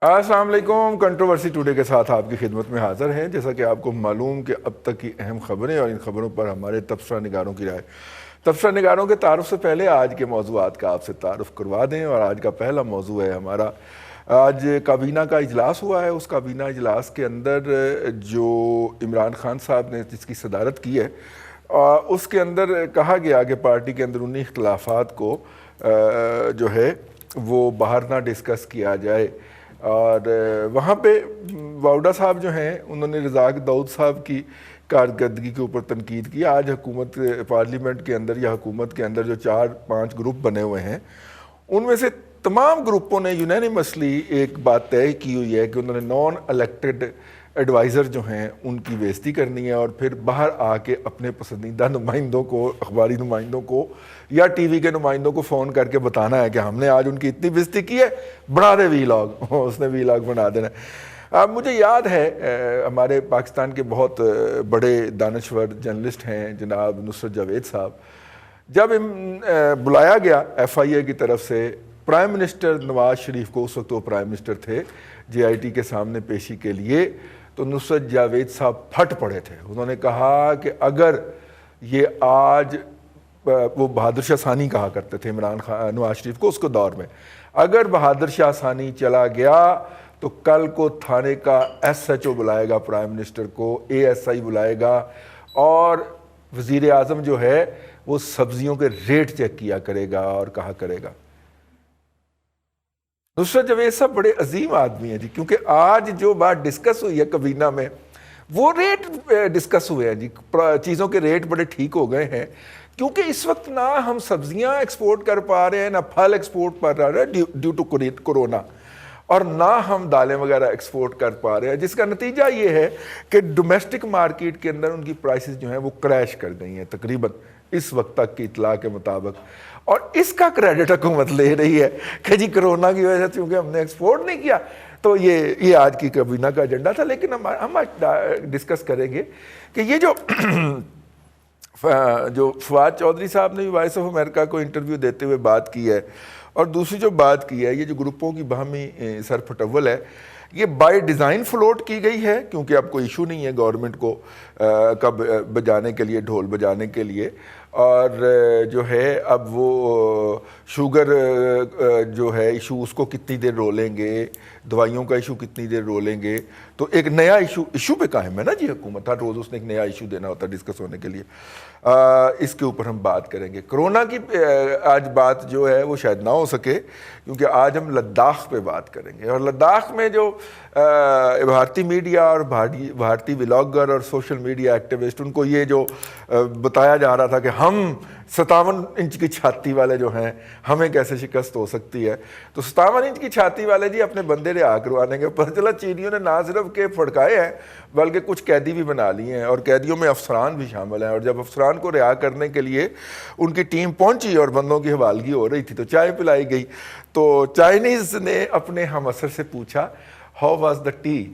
السلام علیکم. Controversy today کے ساتھ آپ کی خدمت میں حاضر ہیں. جیسا کہ آپ کو معلوم کہ اب تک کی اہم خبریں اور ان خبروں پر ہمارے تبصرہ نگاروں کی رائے. تبصرہ نگاروں کے تعارف سے پہلے آج کے موضوعات کا آپ سے تعارف کروا دیں. اور آج کا پہلا موضوع ہے ہمارا. آج کابینہ کا اجلاس ہوا ہے. اس کابینہ اجلاس کے اندر جو عمران خان صاحب نے جس کی صدارت کی ہے اس کے اندر کہا گیا کہ پارٹی کے اندرونی اختلافات کو جو ہے وہ باہر نہ ڈسکس کیا جائے. اور وہاں پہ واؤڈا صاحب جو ہیں انہوں نے رزاق داؤد صاحب کی کارکردگی کے اوپر تنقید کی. آج حکومت پارلیمنٹ کے اندر یا حکومت کے اندر جو 4-5 گروپ بنے ہوئے ہیں ان میں سے تمام گروپوں نے یونینیمسلی ایک بات طے کی ہوئی ہے کہ انہوں نے نان الیکٹڈ ایڈوائزر جو ہیں ان کی بے عزتی کرنی ہے اور پھر باہر آ کے اپنے پسندیدہ نمائندوں کو, اخباری نمائندوں کو یا ٹی وی کے نمائندوں کو فون کر کے بتانا ہے کہ ہم نے آج ان کی اتنی بے عزتی کی ہے, بنا دے وی لاگ. اس نے وی لاگ بنا دینا. اب مجھے یاد ہے ہمارے پاکستان کے بہت بڑے دانشور جرنلسٹ ہیں جناب نصرت جاوید صاحب, جب بلایا گیا ایف آئی اے کی طرف سے پرائم منسٹر نواز شریف کو, اس وقت وہ پرائم منسٹر تھے, جے آئی ٹی کے سامنے پیشی کے لیے, تو نصرت جاوید صاحب پھٹ پڑے تھے. انہوں نے کہا کہ اگر یہ آج, وہ بہادر شاہ ثانی کہا کرتے تھے عمران خان نواز شریف کو اس کو دور میں, اگر بہادر شاہ ثانی چلا گیا تو کل کو تھانے کا ایس ایچ او بلائے گا پرائم منسٹر کو, اے ایس آئی بلائے گا, اور وزیر اعظم جو ہے وہ سبزیوں کے ریٹ چیک کیا کرے گا اور کہا کرے گا. نصرت جاوید صاحب بڑے عظیم آدمی ہیں جی, کیونکہ آج جو بات ڈسکس ہوئی ہے کابینہ میں وہ ریٹ ڈسکس ہوئے ہیں جی. چیزوں کے ریٹ بڑے ٹھیک ہو گئے ہیں کیونکہ اس وقت نہ ہم سبزیاں ایکسپورٹ کر پا رہے ہیں, نہ پھل ایکسپورٹ کر رہے ہیں ڈیو ٹو کورونا, اور نہ ہم دالیں وغیرہ ایکسپورٹ کر پا رہے ہیں, جس کا نتیجہ یہ ہے کہ ڈومیسٹک مارکیٹ کے اندر ان کی پرائسز جو ہیں وہ کریش کر گئی ہیں تقریباً اس وقت تک کی اطلاع کے مطابق. اور اس کا کریڈٹ حکومت لے رہی ہے کہ جی کرونا کی وجہ سے چونکہ ہم نے ایکسپورٹ نہیں کیا. تو یہ آج کی کابینہ کا ایجنڈا تھا. لیکن ہم آج ڈسکس کریں گے کہ یہ جو فواد چودھری صاحب نے وائس آف امریکہ کو انٹرویو دیتے ہوئے بات کی ہے, اور دوسری جو بات کی ہے یہ جو گروپوں کی باہمی سر پھٹول ہے, یہ بائی ڈیزائن فلوٹ کی گئی ہے کیونکہ اب کوئی ایشو نہیں ہے گورنمنٹ کو کب بجانے کے لیے, ڈھول بجانے کے لیے. اور جو ہے اب وہ شوگر جو ہے ایشو اس کو کتنی دیر رولیں گے, دوائیوں کا ایشو کتنی دیر رولیں گے, تو ایک نیا ایشو پہ قائم ہے نا جی حکومت. ہر روز اس نے ایک نیا ایشو دینا ہوتا ہے ڈسکس ہونے کے لیے. اس کے اوپر ہم بات کریں گے. کرونا کی آج بات جو ہے وہ شاید نہ ہو سکے کیونکہ آج ہم لداخ پہ بات کریں گے. اور لداخ میں جو بھارتی میڈیا اور بھارتی ولاگر اور سوشل میڈیا ایکٹیوسٹ, ان کو یہ جو بتایا جا رہا تھا کہ ہم 57 انچ کی چھاتی والے جو ہیں ہمیں کیسے شکست ہو سکتی ہے, تو 57 انچ کی چھاتی والے جی اپنے بندے رہا کروانے کے. پتہ چلا چینیوں نے نہ صرف کے پھڑکائے ہیں بلکہ کچھ قیدی بھی بنا لیے ہیں, اور قیدیوں میں افسران بھی شامل ہیں. اور جب افسران کو رہا کرنے کے لیے ان کی ٹیم پہنچی اور بندوں کی حوالگی ہو رہی تھی تو چائے پلائی گئی. تو چائنیز نے اپنے ہم اثر سے پوچھا ہاؤ واز دا ٹی,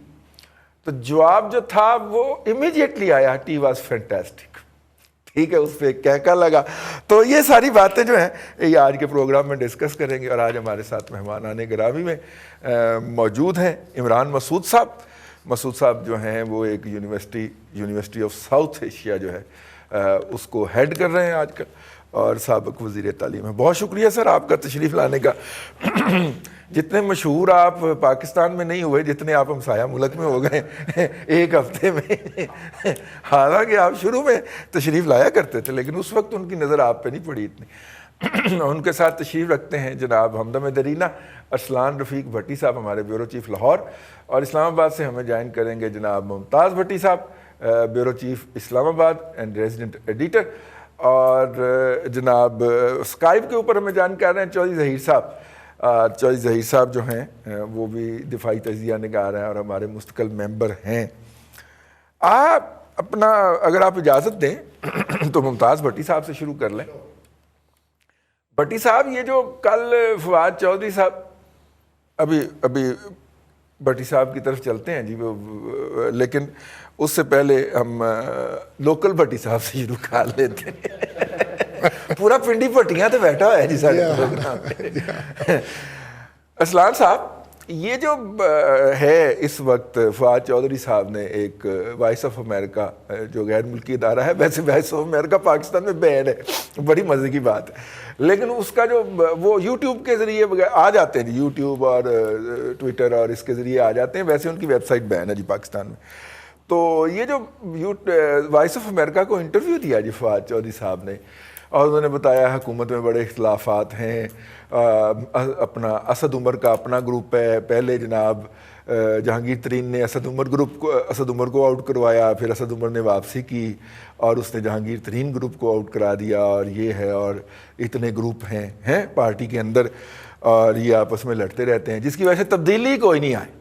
تو جواب جو تھا وہ امیڈیٹلی آیا, ٹی واز فینٹاسٹک. ٹھیک ہے, اس پہ کہکا لگا. تو یہ ساری باتیں جو ہیں یہ آج کے پروگرام میں ڈسکس کریں گے. اور آج ہمارے ساتھ مہمانان گرامی میں موجود ہیں عمران مسعود صاحب. مسعود صاحب جو ہیں وہ ایک یونیورسٹی آف ساؤتھ ایشیا جو ہے اس کو ہیڈ کر رہے ہیں آج کل, اور سابق وزیر تعلیم ہیں. بہت شکریہ سر آپ کا تشریف لانے کا. جتنے مشہور آپ پاکستان میں نہیں ہوئے جتنے آپ ہمسایہ ملک میں ہو گئے ایک ہفتے میں. حالانکہ آپ شروع میں تشریف لایا کرتے تھے لیکن اس وقت ان کی نظر آپ پہ نہیں پڑی اتنی. ان کے ساتھ تشریف رکھتے ہیں جناب ہمدم درینہ ارسلان رفیق بھٹی صاحب, ہمارے بیورو چیف لاہور, اور اسلام آباد سے ہمیں جوائن کریں گے جناب ممتاز بھٹی صاحب, بیورو چیف اسلام آباد اینڈ ریزیڈنٹ ایڈیٹر. اور جناب اسکائپ کے اوپر ہمیں جوائن کر رہے ہیں چودھری ظہیر صاحب. چودھری ظہیر صاحب جو ہیں وہ بھی دفاعی تجزیہ نگار ہیں اور ہمارے مستقل ممبر ہیں. آپ اپنا اگر آپ اجازت دیں تو ممتاز بھٹی صاحب سے شروع کر لیں. بھٹی صاحب یہ جو کل فواد چودھری صاحب, ابھی بھٹی صاحب کی طرف چلتے ہیں جی, لیکن اس سے پہلے ہم لوکل بھٹی صاحب سے شروع کر لیتے ہیں. پورا پنڈی پٹیاں تو بیٹھا ہوا ہے جی سارے پروگرام. ارسلان صاحب یہ جو ہے اس وقت فواد چودھری صاحب نے ایک وائس آف امریکہ جو غیر ملکی ادارہ ہے، ویسے وائس آف امریکہ پاکستان میں بین ہے، بڑی مزے کی بات ہے، لیکن اس کا جو وہ یوٹیوب کے ذریعے آ جاتے ہیں، یوٹیوب اور ٹویٹر اور اس کے ذریعے آ جاتے ہیں، ویسے ان کی ویب سائٹ بین ہے جی پاکستان میں. تو یہ جو وائس آف امریکہ کو انٹرویو دیا جی فواد چودھری صاحب نے، اور انہوں نے بتایا حکومت میں بڑے اختلافات ہیں، اپنا اسد عمر کا اپنا گروپ ہے، پہلے جناب جہانگیر ترین نے اسد عمر کو آؤٹ کروایا، پھر اسد عمر نے واپسی کی اور اس نے جہانگیر ترین گروپ کو آؤٹ کرا دیا، اور یہ ہے، اور اتنے گروپ ہیں پارٹی کے اندر اور یہ آپس میں لڑتے رہتے ہیں، جس کی وجہ سے تبدیلی کوئی نہیں آئی.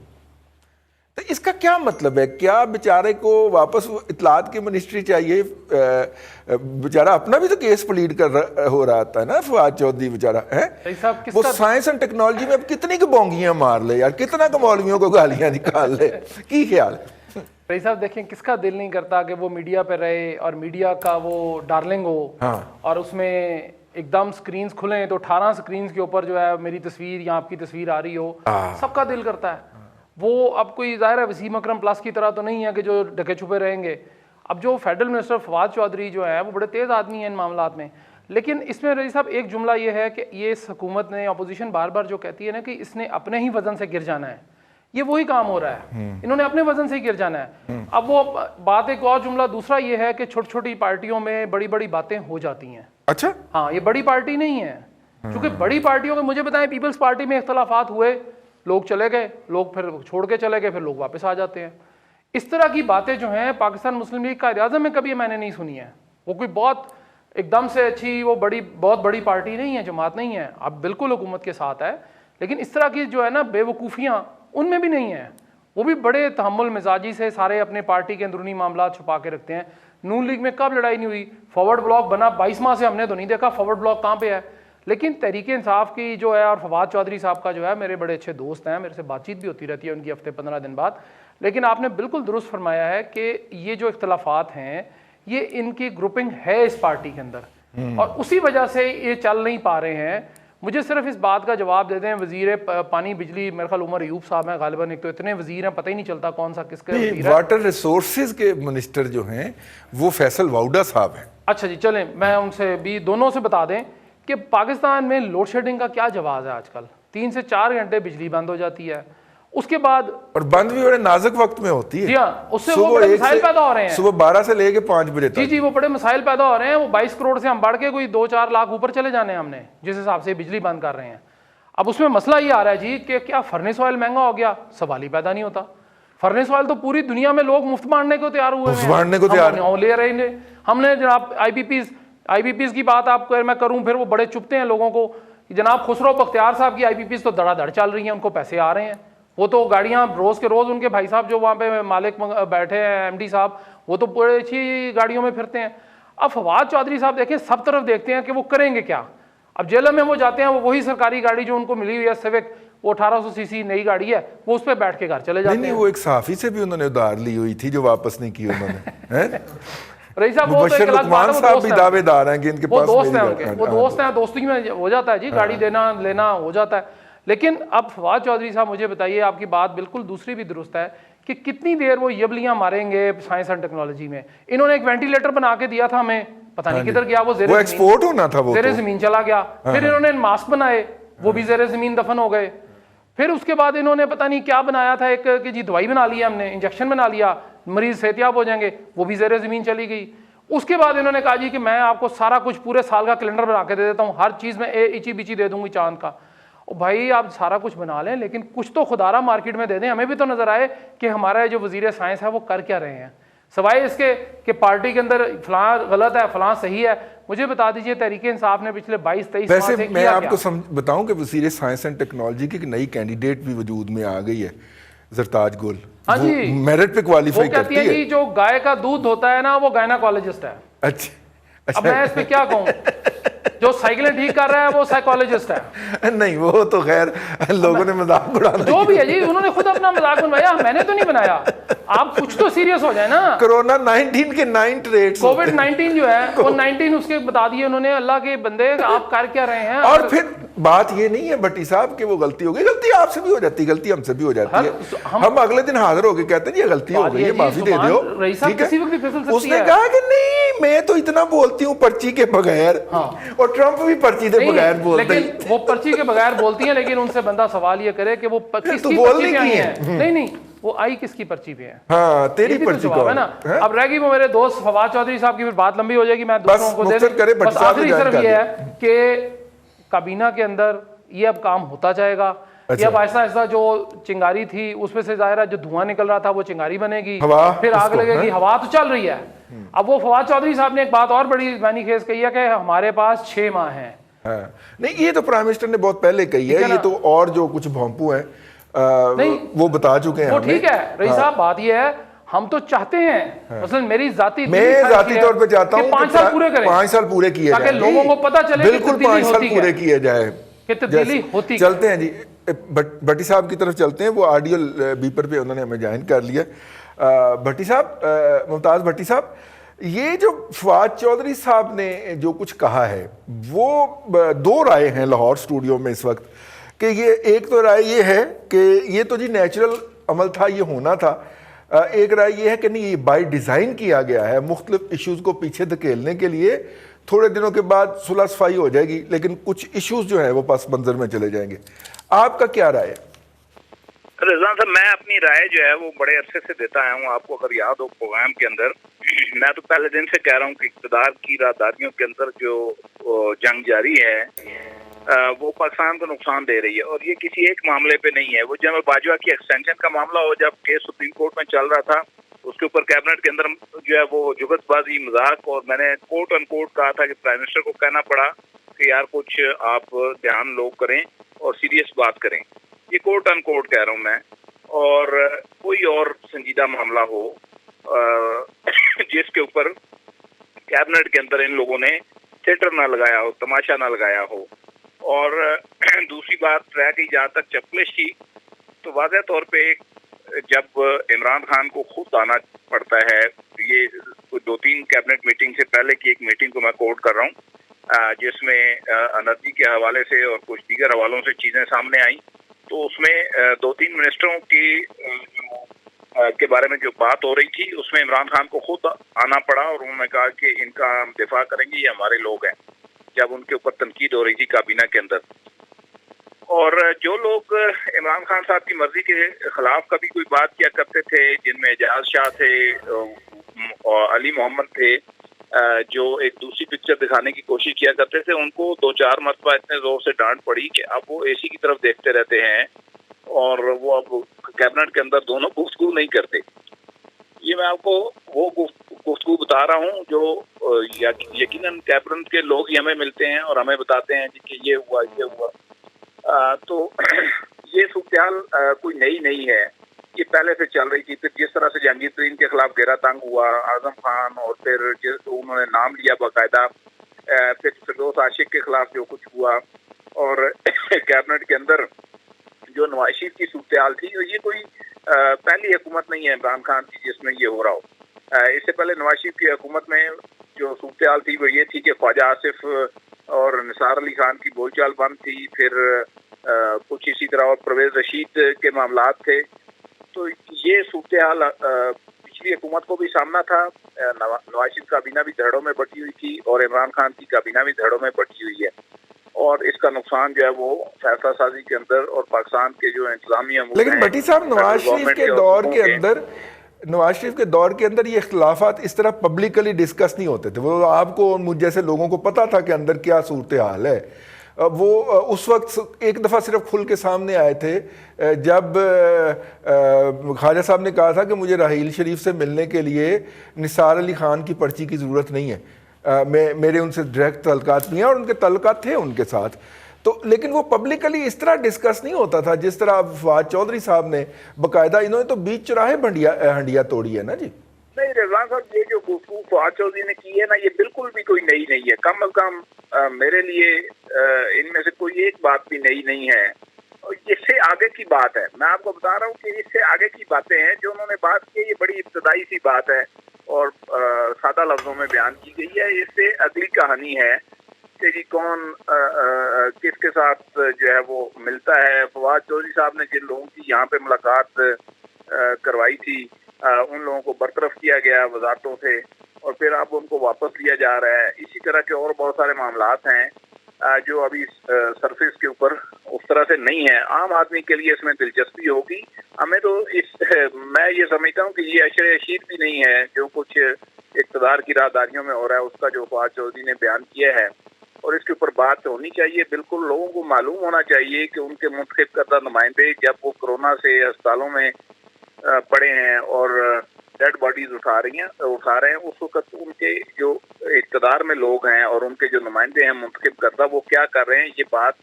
تو اس کا کیا مطلب ہے؟ کیا بیچارے کو واپس اطلاعات کی منسٹری چاہیے؟ بیچارہ اپنا بھی تو کیس پلیڈ ہو رہا تھا نا فواد چودھری بیچارہ ہے، وہ سائنس اینڈ ٹیکنالوجی میں اب کتنی کو بونگیاں مار لے یار، کتنا کو مولویوں کو گالیاں نکال لے، کی خیال ہے؟ رئیس صاحب دیکھیں، کس کا دل نہیں کرتا کہ وہ میڈیا پہ رہے اور میڈیا کا وہ ڈارلنگ ہو، اور اس میں ایک دم سکرینز کھلیں تو 18 سکرینز کے اوپر جو ہے میری تصویر یا آپ کی تصویر آ رہی ہو، سب کا دل کرتا ہے. وہ اب کوئی ظاہر ہے وسیم اکرم پلس کی طرح تو نہیں ہے کہ جو ڈھکے چھپے رہیں گے. اب جو فیڈرل منسٹر فواد چودھری جو ہے وہ بڑے تیز آدمی ہیں ان معاملات میں، لیکن اس میں رئیس صاحب ایک جملہ یہ ہے کہ یہ اس حکومت نے، اپوزیشن بار بار جو کہتی ہے نا کہ اس نے اپنے ہی وزن سے گر جانا ہے، یہ وہی کام ہو رہا ہے، انہوں نے اپنے وزن سے ہی گر جانا ہے. اب وہ بات ایک اور جملہ دوسرا یہ ہے کہ چھوٹی چھوٹی پارٹیوں میں بڑی بڑی باتیں ہو جاتی ہیں. اچھا ہاں، یہ بڑی پارٹی نہیں ہے، چونکہ بڑی پارٹیوں میں مجھے بتائیں پیپلز پارٹی میں اختلافات ہوئے، لوگ چلے گئے، لوگ پھر چھوڑ کے چلے گئے، پھر لوگ واپس آ جاتے ہیں. اس طرح کی باتیں جو ہیں پاکستان مسلم لیگ قائد اعظم میں کبھی میں نے نہیں سنی ہے. وہ کوئی بہت ایک دم سے اچھی وہ بہت بڑی پارٹی نہیں ہے، جماعت نہیں ہے، اب بالکل حکومت کے ساتھ ہے، لیکن اس طرح کی جو ہے نا بے وقوفیاں ان میں بھی نہیں ہیں. وہ بھی بڑے تحمل مزاجی سے سارے اپنے پارٹی کے اندرونی معاملات چھپا کے رکھتے ہیں. نون لیگ میں کب لڑائی نہیں ہوئی؟ فارورڈ بلاک بنا 22 ماہ سے ہم نے تو نہیں دیکھا فارورڈ بلاک کہاں پہ ہے. لیکن تحریک انصاف کی جو ہے اور فواد چودھری صاحب کا جو ہے میرے بڑے اچھے دوست ہیں، میرے سے بات چیت بھی ہوتی رہتی ہے ان کی ہفتے 15 دن بعد. لیکن آپ نے بالکل درست فرمایا ہے کہ یہ جو اختلافات ہیں یہ ان کی گروپنگ ہے اس پارٹی کے اندر، اور اسی وجہ سے یہ چل نہیں پا رہے ہیں. مجھے صرف اس بات کا جواب دے دیں، وزیر پانی بجلی میرے خیال عمر ایوب صاحب ہیں غالباً، ایک تو اتنے وزیر ہیں پتہ ہی نہیں چلتا کون سا کس کا وزیر ہے. واٹر ریسورسز کے منسٹر جو ہیں وہ فیصل واؤڈا صاحب ہیں. اچھا جی، چلیں میں ان سے بھی دونوں سے بتا دیں کہ پاکستان میں لوڈ شیڈنگ کا کیا جواز ہے. آج کل 3 سے 4 گھنٹے بجلی بند ہو جاتی ہے، اس کے بعد اور بند بھی بڑے نازک وقت میں ہوتی ہے. جی ہاں، اس سے وہ بڑے مسائل پیدا ہو رہے ہیں. صبح 12 سے لے کے 5 بجے تک. جی وہ بڑے مسائل پیدا ہو رہے ہیں. وہ 22 کروڑ سے ہم بڑھ کے کوئی 2-4 لاکھ اوپر چلے جانے ہیں ہم نے جس حساب سے بجلی بند کر رہے ہیں. اب اس میں مسئلہ یہ آ رہا ہے جی کہ کیا فرنس آئل مہنگا ہو گیا؟ سوال ہی پیدا نہیں ہوتا. فرنس آئل تو پوری دنیا میں لوگ مفت بانٹنے کو تیار ہوئے ہیں، لے رہے ہیں. ہم نے جناب آئی پی پیز کی بات آپ کو میں کروں پھر وہ بڑے چپتے ہیں لوگوں کو. جناب خسرو بختیار صاحب کی آئی پی پیز تو دڑا دڑ چل رہی ہیں، ان کو پیسے آ رہے ہیں. وہ تو گاڑیاں روز کے روز ان کے بھائی صاحب جو وہاں پہ مالک بیٹھے ہیں ایم ڈی صاحب، وہ تو بڑی اچھی گاڑیوں میں پھرتے ہیں. اب فواد چودھری صاحب دیکھیں سب طرف دیکھتے ہیں کہ وہ کریں گے کیا. اب جیلوں میں وہ جاتے ہیں، وہ وہی سرکاری گاڑی جو ان کو ملی ہوئی ہے سیوک، وہ 1800 سی سی نئی گاڑی ہے، وہ اس پہ بیٹھ کے گھر چلے جاتے ہیں. نہیں وہ ایک صحافی سے بھی انہوں نے ادھار لی ہوئی تھی جو واپس نہیں کی انہوں نے. رئیس صاحب وہ مبشر لقمان صاحب بھی دعوے دار ہیں کہ ان کے پاس دوست ہیں، وہ دوست ہیں، دوستی میں ہو جاتا ہے جی، گاڑی دینا لینا ہو جاتا ہے. لیکن اب فواد چودھری صاحب مجھے بتائیے، آپ کی بات بالکل دوسری بھی درست ہے کہ کتنی دیر وہ یبلیاں ماریں گے سائنس اینڈ ٹیکنالوجی میں. انہوں نے ایک وینٹیلیٹر بنا کے دیا تھا ہمیں، پتہ نہیں کدھر گیا وہ، وہ ایکسپورٹ ہونا تھا، وہ زیر زمین چلا گیا. پھر انہوں نے ماسک بنائے، وہ بھی زیر زمین دفن ہو گئے. پھر اس کے بعد انہوں نے پتہ نہیں کیا بنایا تھا ایک کہ جی دوائی بنا لیا ہم نے، انجیکشن بنا لیا، مریض صحتیاب ہو جائیں گے، وہ بھی زیر زمین چلی گئی. اس کے بعد انہوں نے کہا جی کہ میں آپ کو سارا کچھ پورے سال کا کیلنڈر بنا کے دے دیتا ہوں، ہر چیز میں ایچی بیچی دے دوں گی چاند کا. بھائی آپ سارا کچھ بنا لیں لیکن کچھ تو خدارہ مارکیٹ میں دے دیں، ہمیں بھی تو نظر آئے کہ ہمارا جو وزیر سائنس ہے وہ کر کیا رہے ہیں، سوائے اس کے کہ پارٹی کے اندر فلاں غلط ہے فلاں صحیح ہے. مجھے بتا دیجئے تحریک انصاف نے پچھلے 22-23 ماہ سے کیا؟ میں آپ کو بتاؤں کہ وزیر سائنس اینڈ ٹیکنالوجی کی ایک نئی کینڈیڈیٹ بھی وجود میں آ گئی ہے، زرتاج گل. ہاں جی، میرٹ پہ کوالیفائی کرتی ہے. وہ کہتی ہے کہ جو گائے کا دودھ ہوتا ہے نا وہ گائناکالوجسٹ ہے. اچھا اب میں اس پہ کیا کہوں، جو سائیکلیں ٹھیک کر رہا ہے وہ سائیکالوجسٹ ہے. نہیں وہ تو خیر لوگوں نے مذاق اڑانا، جو بھی ہے جی، انہوں نے خود اپنا مذاق بنوایا، میں نے تو نہیں بنایا. آپ کچھ تو سیریس ہو جائے نا. کورونا 19 کے 9 ٹریٹس. کووڈ-19 جو ہے وہ 19 اس کے بتا دیے انہوں نے. اللہ کے بندے آپ کر کیا رہے ہیں. اور پھر بات یہ نہیں ہے بھٹی صاحب کہ وہ غلطی ہو گئی. غلطی آپ سے بھی ہو جاتی ہے, غلطی ہم سے بھی ہو جاتی ہے. ہم اگلے دن حاضر ہو کے کہتے ہیں یہ غلطی ہو گئی ہے, معافی دے دیو. ٹھیک ہے, اس نے کہا کہ نہیں میں تو اتنا بولتی ہوں پرچی کے بغیر, اور ٹرمپ بھی پرچی کے بغیر بولتے ہیں. وہ پرچی کے بغیر بولتی ہیں, لیکن ان سے بندہ سوال یہ کرے کہ وہ کس کی پرچی پہ آئی ہیں. نہیں وہ آئی کس کی پرچی پہ ہے. ہاں تیری پرچی کو ہے نا. اب رہ گئی وہ میرے دوست فواد چودھری صاحب کی, پھر بات لمبی ہو جائے گی, میں دوسروں کو دے دوں. بس آخری صرف یہ ہے کہ کابینہ کے اندر یہ اب کام ہوتا جائے گا. یہ اب آہستہ آہستہ جو چنگاری تھی اس میں سے ظاہرہ جو دھواں نکل رہا تھا وہ چنگاری بنے گی, پھر آگ لگے گی. ہوا تو چل رہی ہے. اب وہ فواد چودھری صاحب نے ایک بات اور بڑی معنی خیز کہی ہے کہ ہمارے پاس 6 ماہ ہیں. نہیں یہ تو پرائم منسٹر نے بہت پہلے کہی ہے, یہ تو اور جو کچھ بھونپو ہیں وہ بتا چکے ہیں. وہ ٹھیک ہے رئیس صاحب, بات یہ ہے ہم تو چاہتے ہیں, مثلا میں ذاتی طور پہ چاہتا ہوں 5 سال پورے کریں, 5 سال پورے کیے جائیں, تاکہ لوگوں کو پتہ چلے بالکل 5 سال پورے کیے جائے کہ تبدیلی ہوتی. چلتے ہیں جی بھٹی صاحب کی طرف چلتے ہیں. وہ آڈیو بیپر پہ انہوں نے ہمیں جوائن کر لیا. بھٹی صاحب, ممتاز بھٹی صاحب, یہ جو فواد چودھری صاحب نے جو کچھ کہا ہے وہ 2 رائے ہیں لاہور اسٹوڈیو میں اس وقت, کہ یہ ایک تو رائے یہ ہے کہ یہ تو جی نیچرل عمل تھا, یہ ہونا تھا. ایک رائے یہ ہے کہ نہیں یہ بائی ڈیزائن کیا گیا ہے مختلف ایشوز کو پیچھے دھکیلنے کے لیے. تھوڑے دنوں کے بعد صلح صفائی ہو جائے گی, لیکن کچھ ایشوز جو ہیں وہ پس منظر میں چلے جائیں گے. آپ کا کیا رائے ہے؟ رضوان صاحب میں اپنی رائے جو ہے وہ بڑے عرصے سے دیتا آیا ہوں. آپ کو اگر یاد ہو پروگرام کے اندر میں تو پہلے دن سے کہہ رہا ہوں کہ اقتدار کی راہداریوں کے اندر جو جنگ جاری ہے وہ پاکستان کو نقصان دے رہی ہے, اور یہ کسی ایک معاملے پہ نہیں ہے. وہ جنرل باجوہ کی ایکسٹینشن کا معاملہ ہو, جب کیس سپریم کورٹ میں چل رہا تھا, اس کے اوپر کیبنٹ کے اندر جو ہے وہ جگت بازی مذاق, اور میں نے کوٹ ان کوٹ کہا تھا کہ پرائم منسٹر کو کہنا پڑا کہ یار کچھ آپ دھیان لوگ کریں اور سیریس بات کریں. یہ کوٹ ان کوٹ کہہ رہا ہوں میں. اور کوئی اور سنجیدہ معاملہ ہو جس کے اوپر کیبنٹ کے اندر ان لوگوں نے تھیٹر نہ لگایا ہو, تماشا نہ لگایا ہو. اور دوسری بات رہ گئی جہاں تک چپلش کی, تو واضح طور پہ جب عمران خان کو خود آنا پڑتا ہے, یہ 2-3 کیبنٹ میٹنگ سے پہلے کی ایک میٹنگ کو میں کوٹ کر رہا ہوں جس میں انرجی کے حوالے سے اور کچھ دیگر حوالوں سے چیزیں سامنے آئیں, تو اس میں 2-3 منسٹروں کے بارے میں جو بات ہو رہی تھی اس میں عمران خان کو خود آنا پڑا, اور انہوں نے کہا کہ ان کا ہم دفاع کریں گے, یہ ہمارے لوگ ہیں, جب ان کے اوپر تنقید ہو رہی تھی کابینہ کے اندر. اور جو لوگ عمران خان صاحب کی مرضی کے خلاف کبھی کوئی بات کیا کرتے تھے, جن میں اعجاز شاہ تھے اور علی محمد تھے, جو ایک دوسری پکچر دکھانے کی کوشش کیا کرتے تھے, ان کو 2-4 مرتبہ اتنے زور سے ڈانٹ پڑی کہ اب وہ اے سی کی طرف دیکھتے رہتے ہیں, اور وہ اب کیبنٹ کے اندر دونوں گفتگو نہیں کرتے. یہ میں آپ کو وہ گفتگو بتا رہا ہوں جو یقیناً کیبنٹ کے لوگ ہی ہمیں ملتے ہیں اور ہمیں بتاتے ہیں کہ یہ ہوا یہ ہوا. تو یہ صورتحال کوئی نئی نہیں ہے, یہ پہلے سے چل رہی تھی. پھر جس طرح سے جہانگیر ترین کے خلاف گھیرا تنگ ہوا, اعظم خان, اور پھر انہوں نے نام لیا باقاعدہ, پھر فردوس عاشق کے خلاف جو کچھ ہوا, اور کیبنٹ کے اندر جو نواز شریف کی صورتحال تھی, یہ کوئی پہلی حکومت نہیں ہے عمران خان کی جس میں یہ ہو رہا ہو. اس سے پہلے نواز شریف کی حکومت میں جو صورتحال تھی وہ یہ تھی کہ خواجہ آصف اور نثار علی خان کی بول چال بند تھی, پھر کچھ اسی طرح اور پرویز رشید کے معاملات تھے. تو یہ صورتحال پچھلی حکومت کو بھی سامنا تھا. نواز شریف کابینہ بھی دھڑوں میں بٹی ہوئی تھی, اور عمران خان کی کابینہ بھی دھڑوں میں بٹی ہوئی ہے, اور اس کا نقصان جو ہے وہ فیصلہ سازی کے اندر اور پاکستان کے جو انتظامیہ امور ہیں. لیکن بھٹی صاحب نواز شریف کے دور کے اندر یہ اختلافات اس طرح پبلکلی ڈسکس نہیں ہوتے تھے. وہ آپ کو اور مجھ جیسے لوگوں کو پتا تھا کہ اندر کیا صورتحال ہے. وہ اس وقت ایک دفعہ صرف کھل کے سامنے آئے تھے جب خواجہ صاحب نے کہا تھا کہ مجھے راحیل شریف سے ملنے کے لیے نثار علی خان کی پرچی کی ضرورت نہیں ہے, میرے ان سے ڈائریکٹ تعلقات نہیں ہیں, اور ان کے تعلقات تھے ان کے ساتھ. تو لیکن وہ پبلکلی اس طرح ڈسکس نہیں ہوتا تھا جس طرح فواد چودھری صاحب نے باقاعدہ, انہوں نے تو بیچ چراہے ہنڈیا توڑی ہے نا جی. نہیں رضوان صاحب, یہ جو گفتگو فواد چودھری نے کی ہے نا, یہ بالکل بھی کوئی نئی نہیں ہے. کم از کم میرے لیے ان میں سے کوئی ایک بات بھی نئی نہیں ہے. اس سے آگے کی بات ہے. میں آپ کو بتا رہا ہوں کہ اس سے آگے کی باتیں ہیں جو انہوں نے بات کی. یہ بڑی ابتدائی سی بات ہے اور سادہ لفظوں میں بیان کی گئی ہے. اس سے اگلی کہانی ہے کہ جی کون کس کے ساتھ جو ہے وہ ملتا ہے. فواد چودھری صاحب نے جن لوگوں کی یہاں پہ ملاقات کروائی تھی ان لوگوں کو برطرف کیا گیا وزارتوں سے اور پھر اب ان کو واپس لیا جا رہا ہے. اسی طرح کے اور بہت سارے معاملات ہیں جو ابھی سرفیس کے اوپر اس طرح سے نہیں ہے. عام آدمی کے لیے اس میں دلچسپی ہوگی. ہمیں تو میں یہ سمجھتا ہوں کہ یہ عشر اشیر بھی نہیں ہے جو کچھ اقتدار کی راہداریوں میں ہو رہا ہے اس کا جو فواد چودھری نے بیان کیا ہے, اور اس کے اوپر بات ہونی چاہیے. بالکل لوگوں کو معلوم ہونا چاہیے کہ ان کے منتخب کردہ نمائندے جب وہ کورونا سے ہسپتالوں میں پڑے ہیں اور ڈیڈ باڈیز اٹھا رہے ہیں اس وقت ان کے جو اقتدار میں لوگ ہیں اور ان کے جو نمائندے ہیں منتخب کردہ وہ کیا کر رہے ہیں, یہ بات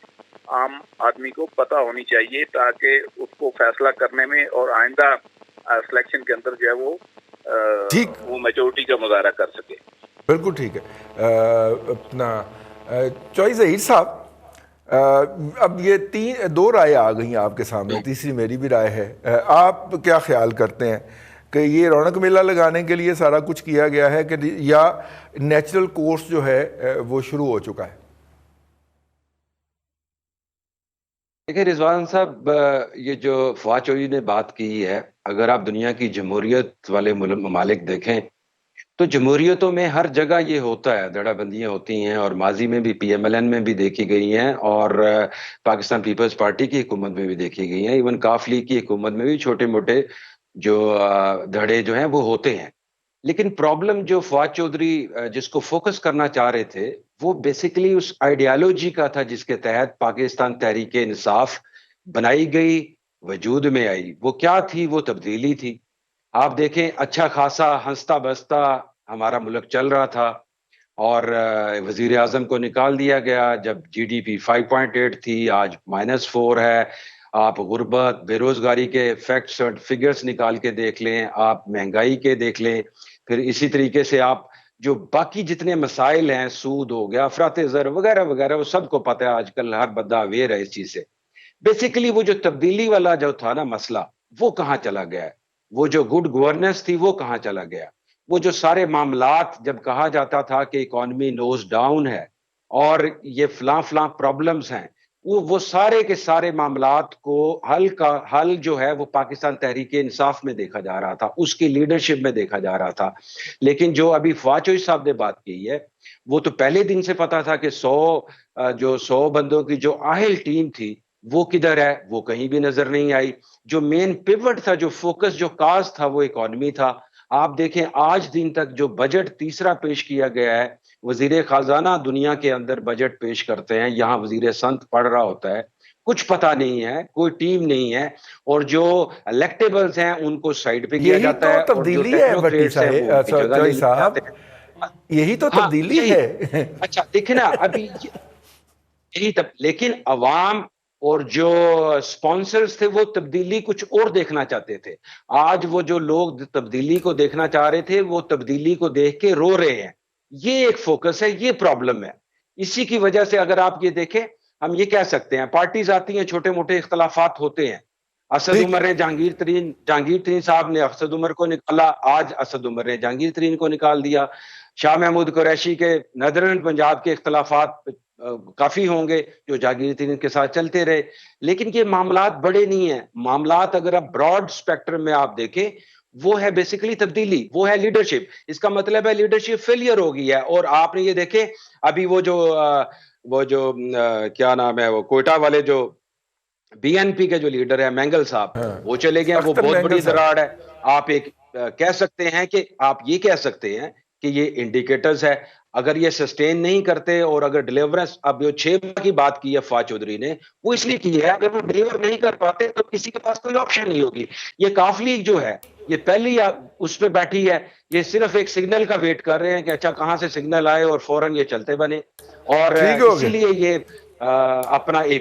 عام آدمی کو پتہ ہونی چاہیے تاکہ اس کو فیصلہ کرنے میں اور آئندہ سلیکشن کے اندر جو ہے وہ میجورٹی کا مظاہرہ کر سکے. بالکل ٹھیک ہے. اپنا چوہی ظہیر صاحب, اب یہ دو رائے آ گئی آپ کے سامنے, تیسری میری بھی رائے ہے. آپ کیا خیال کرتے ہیں کہ یہ رونق میلہ لگانے کے لیے سارا کچھ کیا گیا ہے کہ یا نیچرل کورس جو ہے وہ شروع ہو چکا ہے؟ دیکھیں رضوان صاحب, یہ جو فواد چودھری نے بات کی ہے, اگر آپ دنیا کی جمہوریت والے ممالک دیکھیں تو جمہوریتوں میں ہر جگہ یہ ہوتا ہے, دھڑا بندیاں ہوتی ہیں, اور ماضی میں بھی پی ایم ایل این میں بھی دیکھی گئی ہیں اور پاکستان پیپلز پارٹی کی حکومت میں بھی دیکھی گئی ہیں, ایون کاف لیگ کی حکومت میں بھی چھوٹے موٹے جو دھڑے جو ہیں وہ ہوتے ہیں. لیکن پرابلم جو فواد چودھری جس کو فوکس کرنا چاہ رہے تھے وہ بیسیکلی اس آئیڈیالوجی کا تھا جس کے تحت پاکستان تحریک انصاف بنائی گئی, وجود میں آئی. وہ کیا تھی؟ وہ تبدیلی تھی. آپ دیکھیں اچھا خاصا ہنستا بستا ہمارا ملک چل رہا تھا اور وزیر اعظم کو نکال دیا گیا جب جی ڈی پی 5.8 تھی, آج -4 ہے. آپ غربت, بے روزگاری کے فیکٹس اور فگرز نکال کے دیکھ لیں, آپ مہنگائی کے دیکھ لیں, پھر اسی طریقے سے آپ جو باقی جتنے مسائل ہیں, سود ہو گیا, افراط زر وغیرہ وغیرہ, وہ سب کو پتہ ہے, آج کل ہر بندہ اویئر ہے اس چیز سے. بیسیکلی وہ جو تبدیلی والا جو تھا نا مسئلہ, وہ کہاں چلا گیا ہے؟ وہ جو گڈ گورننس تھی وہ کہاں چلا گیا؟ وہ جو سارے معاملات جب کہا جاتا تھا کہ اکانومی نوز ڈاؤن ہے اور یہ فلاں فلاں پرابلمز ہیں, وہ سارے کے سارے معاملات کو حل جو ہے وہ پاکستان تحریک انصاف میں دیکھا جا رہا تھا, اس کی لیڈرشپ میں دیکھا جا رہا تھا. لیکن جو ابھی فواد چودھری صاحب نے بات کی ہے وہ تو پہلے دن سے پتا تھا کہ 100 بندوں کی جو اہل ٹیم تھی وہ کدھر ہے؟ وہ کہیں بھی نظر نہیں آئی. جو مین پیوٹ تھا, جو فوکس, جو کاز تھا, وہ اکانومی تھا. آپ دیکھیں آج دن تک جو بجٹ تیسرا پیش کیا گیا ہے, وزیر خزانہ دنیا کے اندر بجٹ پیش کرتے ہیں, یہاں وزیر سنت پڑھ رہا ہوتا ہے, کچھ پتہ نہیں ہے, کوئی ٹیم نہیں ہے, اور جو الیکٹیبلز ہیں ان کو سائیڈ پہ کیا جاتا ہے, اور جو ٹیکنوکریٹس ہیں وہ ان کی جگہ لے جاتے ہیں. یہی تو تبدیلی ہے. اچھا دیکھیں نا ابھی لیکن عوام اور جو سپانسرز تھے وہ تبدیلی کچھ اور دیکھنا چاہتے تھے. آج وہ جو لوگ تبدیلی کو دیکھنا چاہ رہے تھے وہ تبدیلی کو دیکھ کے رو رہے ہیں. یہ ایک فوکس ہے, یہ پرابلم ہے. اسی کی وجہ سے اگر آپ یہ دیکھیں, ہم یہ کہہ سکتے ہیں پارٹیز آتی ہیں, چھوٹے موٹے اختلافات ہوتے ہیں. اسد عمر نے جہانگیر ترین صاحب نے اسد عمر کو نکالا, آج اسد عمر نے جہانگیر ترین کو نکال دیا. شاہ محمود قریشی کے نادرن پنجاب کے اختلافات کافی ہوں گے جو جہانگیر ترین کے ساتھ چلتے رہے, لیکن یہ معاملات بڑے نہیں ہیں. معاملات اگر آپ براڈ اسپیکٹرم میں آپ دیکھیں وہ ہے بیسیکلی تبدیلی, وہ ہے لیڈرشپ. اس کا مطلب ہے لیڈرشپ فیلئر ہو گئی ہے. اور آپ نے یہ دیکھیں ابھی وہ جو کیا نام ہے, وہ کوئٹہ والے جو بی این پی کے جو لیڈر ہے مینگل صاحب, وہ چلے گئے, وہ بہت بڑی دراڑ ہے. آپ ایک کہہ سکتے ہیں کہ آپ یہ کہہ سکتے ہیں کہ یہ انڈیکیٹرز ہے. اگر یہ سسٹین نہیں کرتے اور اگر ڈیلیورنس, اب جو 6 کی بات کی ہے فواد چودھری نے, وہ اس لیے کی ہے اگر وہ ڈیلیور نہیں کر پاتے تو کسی کے پاس کوئی آپشن نہیں ہوگی. یہ کاف لیگ جو ہے یہ پہلی اس پہ بیٹھی ہے, یہ صرف ایک سگنل کا ویٹ کر رہے ہیں کہ اچھا کہاں سے سگنل آئے اور فوراً یہ چلتے بنے. اور اسی لیے یہ اپنا اے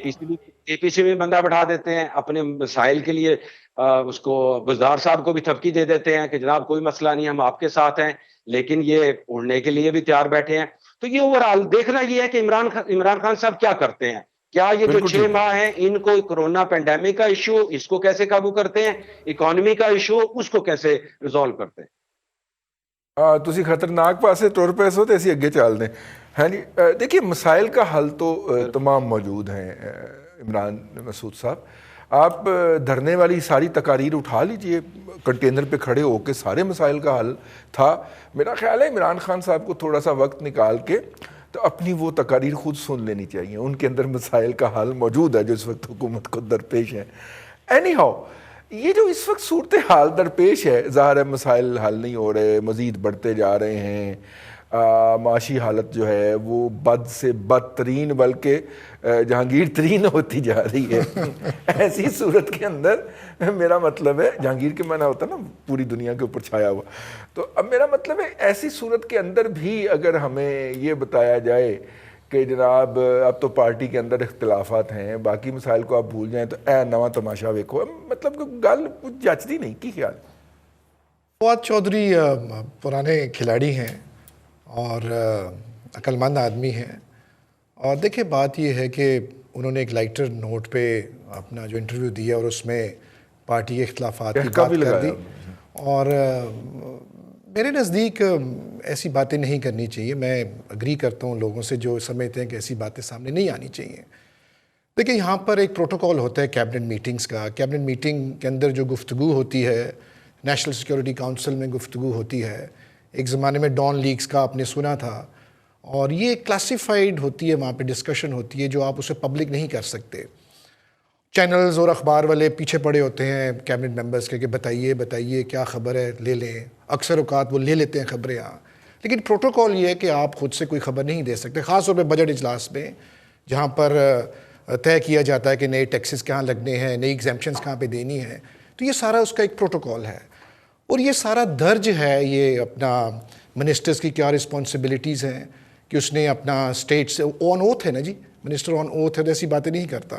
پی سی میں بندہ بٹھا دیتے ہیں اپنے مسائل کے لیے. اس کو بزدار صاحب کو بھی تھپکی دے دیتے ہیں کہ جناب کوئی مسئلہ نہیں, ہم آپ کے ساتھ ہیں, لیکن یہ اڑنے کے لیے بھی تیار بیٹھے ہیں. تو یہ اوورال دیکھنا یہ ہے کہ عمران خان صاحب کیا کرتے ہیں. کیا یہ جو 6 ماہ ہیں ان کو کورونا پینڈیمک کا ایشو اس کو کیسے قابو کرتے ہیں, اکانومی کا ایشو اس کو کیسے ریزالو کرتے ہیں؟ تسی خطرناک پاسے ٹر پے سو تے اسی اگے چل دیں. ہاں جی, دیکھیے مسائل کا حل تو تمام موجود ہیں عمران مسعود صاحب. آپ دھرنے والی ساری تقاریر اٹھا لیجئے, کنٹینر پہ کھڑے ہو کے سارے مسائل کا حل تھا. میرا خیال ہے عمران خان صاحب کو تھوڑا سا وقت نکال کے تو اپنی وہ تقاریر خود سن لینی چاہیے, ان کے اندر مسائل کا حل موجود ہے جو اس وقت حکومت کو درپیش ہے. اینی ہاؤ, یہ جو اس وقت صورتحال درپیش ہے, ظاہر ہے مسائل حل نہیں ہو رہے, مزید بڑھتے جا رہے ہیں, معاشی حالت جو ہے وہ بد سے بدترین بلکہ جہانگیر ترین ہوتی جا رہی ہے. ایسی صورت کے اندر میرا مطلب ہے, جہانگیر کے معنی ہوتا ہے نا پوری دنیا کے اوپر چھایا ہوا, تو اب میرا مطلب ہے ایسی صورت کے اندر بھی اگر ہمیں یہ بتایا جائے کہ جناب اب تو پارٹی کے اندر اختلافات ہیں, باقی مسائل کو آپ بھول جائیں, تو اے نواں تماشا ویکھو, مطلب گل جچتی نہیں. کی خیال؟ فواد چودھری پرانے کھلاڑی ہیں اور عقل مند آدمی ہیں, اور دیکھیں بات یہ ہے کہ انہوں نے ایک لائٹر نوٹ پہ اپنا جو انٹرویو دیا اور اس میں پارٹی کے اختلافات کی بات کر دی, اور میرے نزدیک ایسی باتیں نہیں کرنی چاہیے. میں اگری کرتا ہوں لوگوں سے جو سمجھتے ہیں کہ ایسی باتیں سامنے نہیں آنی چاہیے. دیکھیں یہاں پر ایک پروٹوکول ہوتا ہے کیبنٹ میٹنگز کا. کیبنٹ میٹنگ کے اندر جو گفتگو ہوتی ہے, نیشنل سیکیورٹی کاؤنسل میں گفتگو ہوتی ہے, ایک زمانے میں ڈان لیکس کا آپ نے سنا تھا, اور یہ کلاسیفائیڈ ہوتی ہے, وہاں پہ ڈسکشن ہوتی ہے جو آپ اسے پبلک نہیں کر سکتے. چینلز اور اخبار والے پیچھے پڑے ہوتے ہیں کیبنٹ ممبرز کے کہ بتائیے کیا خبر ہے, لے لیں. اکثر اوقات وہ لے لیتے ہیں خبریں, لیکن پروٹوکول یہ ہے کہ آپ خود سے کوئی خبر نہیں دے سکتے, خاص طور پہ بجٹ اجلاس میں جہاں پر طے کیا جاتا ہے کہ نئے ٹیکسز کہاں لگنے ہیں, نئی ایگزیمپشنز کہاں پہ دینی ہے. تو یہ سارا اس کا ایک پروٹوکول ہے, اور یہ سارا درج ہے یہ اپنا منسٹرز کی کیا رسپانسبلٹیز ہیں کہ اس نے اپنا اسٹیٹ سے آن اوتھ ہے نا جی, منسٹر آن اوتھ ہے تو ایسی باتیں نہیں کرتا.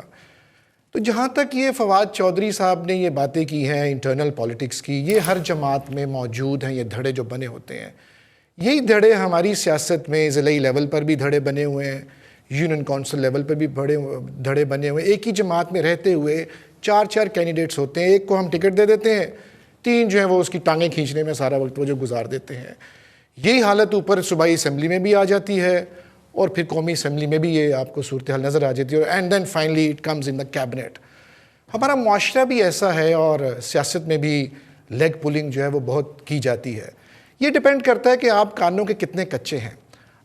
تو جہاں تک یہ فواد چودھری صاحب نے یہ باتیں کی ہیں انٹرنل پالیٹکس کی, یہ ہر جماعت میں موجود ہیں. یہ دھڑے جو بنے ہوتے ہیں, یہی دھڑے ہماری سیاست میں ضلعی لیول پر بھی دھڑے بنے ہوئے ہیں, یونین کونسل لیول پر بھی دھڑے بنے ہوئے ہیں. ایک ہی جماعت میں رہتے ہوئے 4 کینڈیڈیٹس ہوتے ہیں, ایک کو ہم ٹکٹ دے دیتے ہیں, 3 جو ہیں وہ اس کی ٹانگیں کھینچنے میں سارا وقت وہ جو گزار دیتے ہیں. یہی حالت اوپر صوبائی اسمبلی میں بھی آ جاتی ہے, اور پھر قومی اسمبلی میں بھی یہ آپ کو صورتحال نظر آ جاتی ہے, and then finally it comes in the cabinet. ہمارا معاشرہ بھی ایسا ہے, اور سیاست میں بھی لیگ پولنگ جو ہے وہ بہت کی جاتی ہے. یہ ڈپینڈ کرتا ہے کہ آپ قانون کے کتنے کچے ہیں.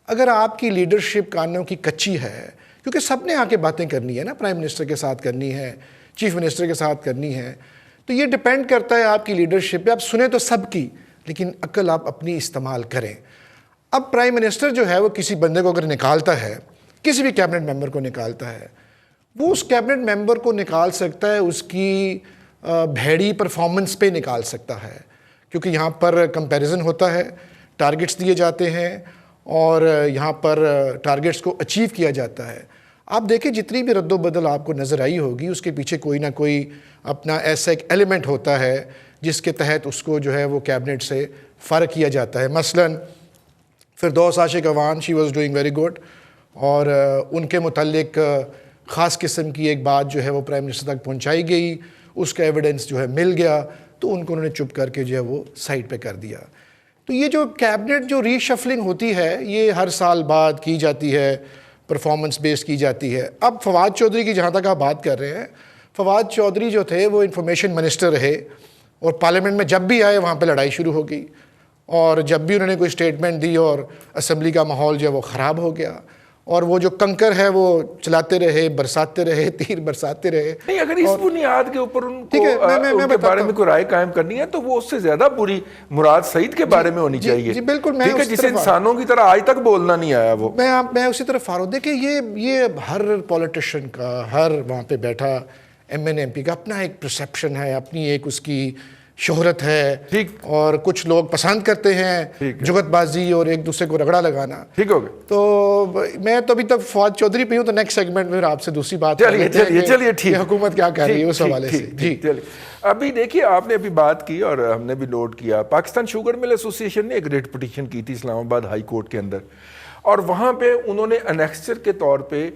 اگر آپ کی لیڈرشپ قانون کی کچی ہے, کیونکہ سب نے آ کے باتیں کرنی ہے نا, پرائم منسٹر کے ساتھ کرنی ہے, چیف منسٹر کے ساتھ کرنی ہے, تو یہ ڈپینڈ کرتا ہے آپ کی لیڈرشپ پہ. آپ سنیں تو سب کی, لیکن عقل آپ اپنی استعمال کریں. اب پرائم منسٹر جو ہے وہ کسی بندے کو اگر نکالتا ہے, کسی بھی کیبنٹ ممبر کو نکالتا ہے, وہ اس کیبنٹ ممبر کو نکال سکتا ہے اس کی بھیڑی پرفارمنس پہ نکال سکتا ہے, کیونکہ یہاں پر کمپیریزن ہوتا ہے, ٹارگٹس دیے جاتے ہیں, اور یہاں پر ٹارگٹس کو اچیو کیا جاتا ہے. آپ دیکھیں جتنی بھی رد و بدل آپ کو نظر آئی ہوگی, اس کے پیچھے کوئی نہ کوئی اپنا ایسا ایک ایلیمنٹ ہوتا ہے جس کے تحت اس کو جو ہے وہ کیبنٹ سے فرق کیا جاتا ہے. مثلاً Firdous Ashiq Awan, she was doing very good, اور ان کے متعلق خاص قسم کی ایک بات جو ہے وہ پرائم منسٹر تک پہنچائی گئی, اس کا ایویڈنس جو ہے مل گیا, تو ان کو انہوں نے چپ کر کے جو ہے وہ سائڈ پہ کر دیا. تو یہ جو کیبنٹ جو ری شفلنگ ہوتی ہے یہ ہر سال بعد کی جاتی ہے, پرفارمنس بیس کی جاتی ہے. اب فواد چودھری کی جہاں تک آپ بات کر رہے ہیں, فواد چودھری جو تھے وہ انفارمیشن منسٹر رہے, اور پارلیمنٹ میں جب بھی آئے وہاں پہ لڑائی شروع ہو گئی, اور جب بھی انہوں نے کوئی اسٹیٹمنٹ دی اور اسمبلی کا ماحول جو ہے وہ خراب ہو گیا, اور وہ جو کنکر ہے وہ چلاتے رہے, برساتے رہے, تیر برساتے رہے. نہیں, اگر اس بنیاد کے اوپر ان کو ان کے بارے میں کوئی رائے قائم کرنی ہے تو وہ اس سے زیادہ بری مراد سعید کے بارے میں ہونی چاہیے. جی بالکل, میں ٹھیک ہے, جسے انسانوں کی طرح آج تک بولنا نہیں آیا وہ. میں اسی طرف فارغ. دیکھیں یہ ہر پولیٹیشین کا, ہر وہاں پہ بیٹھا ایم این ایم پی کا اپنا ایک پرسیپشن ہے, اپنی ایک اس کی شہرت ہے, اور کچھ لوگ پسند کرتے ہیں جگت بازی اور ایک دوسرے کو رگڑا لگانا. ٹھیک ہو گیا. تو میں تو ابھی تک فواد چودھری پہ ہوں, تو نیکسٹ سیگمنٹ میں آپ سے دوسری بات چلیے ٹھیک, حکومت کیا کر رہی ہے اس حوالے سے. جی چلیے. ابھی دیکھیے آپ نے ابھی بات کی اور ہم نے بھی نوٹ کیا, پاکستان شوگر مل ایسوسی ایشن نے ایک ریٹ پٹیشن کی تھی اسلام آباد ہائی کورٹ کے اندر, اور وہاں پہ انہوں نے انیکسچر کے طور پہ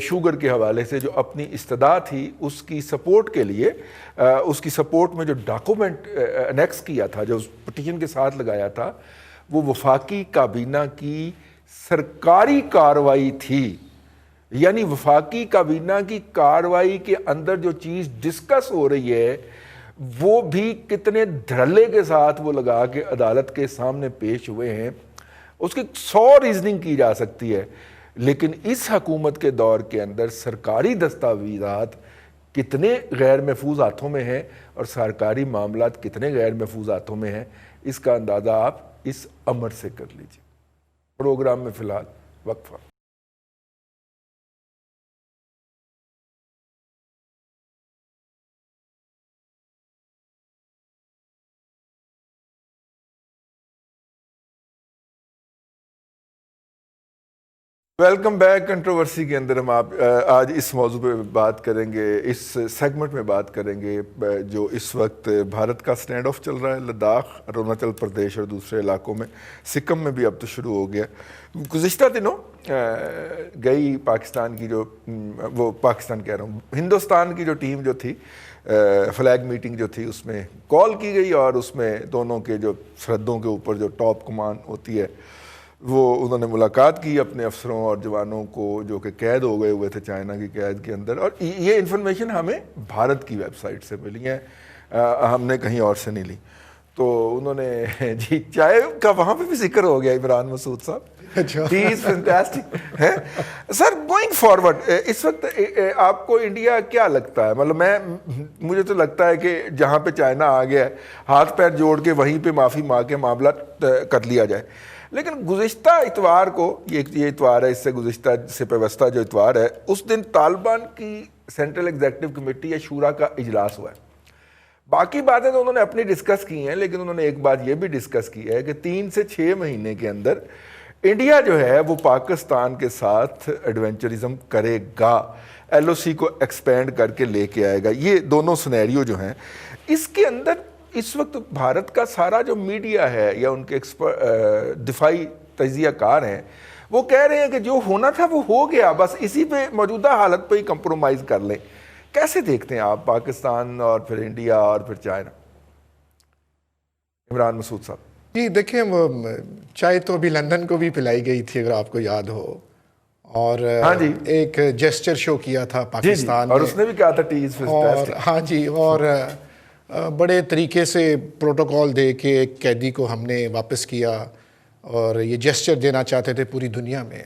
شوگر کے حوالے سے جو اپنی استدعا تھی اس کی سپورٹ کے لیے اس کی سپورٹ میں جو ڈاکومنٹ انیکس کیا تھا، جو اس پٹیشن کے ساتھ لگایا تھا، وہ وفاقی کابینہ کی سرکاری کارروائی تھی. یعنی وفاقی کابینہ کی کارروائی کے اندر جو چیز ڈسکس ہو رہی ہے وہ بھی کتنے دھڑلے کے ساتھ وہ لگا کے عدالت کے سامنے پیش ہوئے ہیں. اس کی 100 ریزننگ کی جا سکتی ہے، لیکن اس حکومت کے دور کے اندر سرکاری دستاویزات کتنے غیر محفوظ ہاتھوں میں ہیں اور سرکاری معاملات کتنے غیر محفوظ ہاتھوں میں ہیں، اس کا اندازہ آپ اس امر سے کر لیجیے. پروگرام میں فی الحال وقفہ. Welcome back. کنٹروورسی کے اندر ہم آج اس موضوع پہ بات کریں گے، اس سیگمنٹ میں بات کریں گے جو اس وقت بھارت کا سٹینڈ آف چل رہا ہے لداخ، اروناچل پردیش اور دوسرے علاقوں میں. سکم میں بھی اب تو شروع ہو گیا. گزشتہ دنوں گئی پاکستان کی جو وہ پاکستان کہہ رہا ہوں ہندوستان کی جو ٹیم جو تھی، فلیگ میٹنگ جو تھی، اس میں کال کی گئی اور اس میں دونوں کے جو سرحدوں کے اوپر جو ٹاپ کمان ہوتی ہے وہ انہوں نے ملاقات کی اپنے افسروں اور جوانوں کو جو کہ قید ہو گئے ہوئے تھے چائنا کی قید کے اندر. اور یہ انفارمیشن ہمیں بھارت کی ویب سائٹ سے ملی ہے، ہم نے کہیں اور سے نہیں لی. تو انہوں نے جی چائے کا وہاں پہ بھی ذکر ہو گیا عمران مسعود صاحب. ہی از فینٹاسٹک ہے سر. گوئنگ فارورڈ اس وقت آپ کو انڈیا کیا لگتا ہے؟ مطلب مجھے تو لگتا ہے کہ جہاں پہ چائنا آ گیا ہے ہاتھ پیر جوڑ کے وہیں پہ معافی مانگ کے معاملہ کر لیا جائے. لیکن گزشتہ اتوار کو یہ اتوار ہے، اس سے گزشتہ سے پیوستہ جو اتوار ہے، اس دن طالبان کی سینٹرل ایگزیکٹو کمیٹی یا شورا کا اجلاس ہوا ہے. باقی باتیں تو انہوں نے اپنی ڈسکس کی ہیں، لیکن انہوں نے ایک بات یہ بھی ڈسکس کی ہے کہ 3 سے 6 مہینے کے اندر انڈیا جو ہے وہ پاکستان کے ساتھ ایڈونچرزم کرے گا، ایل او سی کو ایکسپینڈ کر کے لے کے آئے گا. یہ دونوں سنیریو جو ہیں اس کے اندر اس وقت بھارت کا سارا جو میڈیا ہے یا ان کے دفاعی تجزیہ کار ہیں وہ کہہ رہے ہیں کہ جو ہونا تھا وہ ہو گیا، بس اسی پہ موجودہ حالت پہ ہی کمپرومائز کر لیں. کیسے دیکھتے ہیں آپ پاکستان اور پھر انڈیا اور پھر چائنا؟ عمران مسعود صاحب. جی دیکھیں، وہ چائے تو ابھی لندن کو بھی پلائی گئی تھی اگر آپ کو یاد ہو، اور ہاں جی ایک جیسچر شو کیا تھا پاکستان اور اس نے بھی کہا تھا ٹی از اور ہاں جی، اور بڑے طریقے سے پروٹوکال دے کے ایک قیدی کو ہم نے واپس کیا اور یہ جیسچر دینا چاہتے تھے پوری دنیا میں.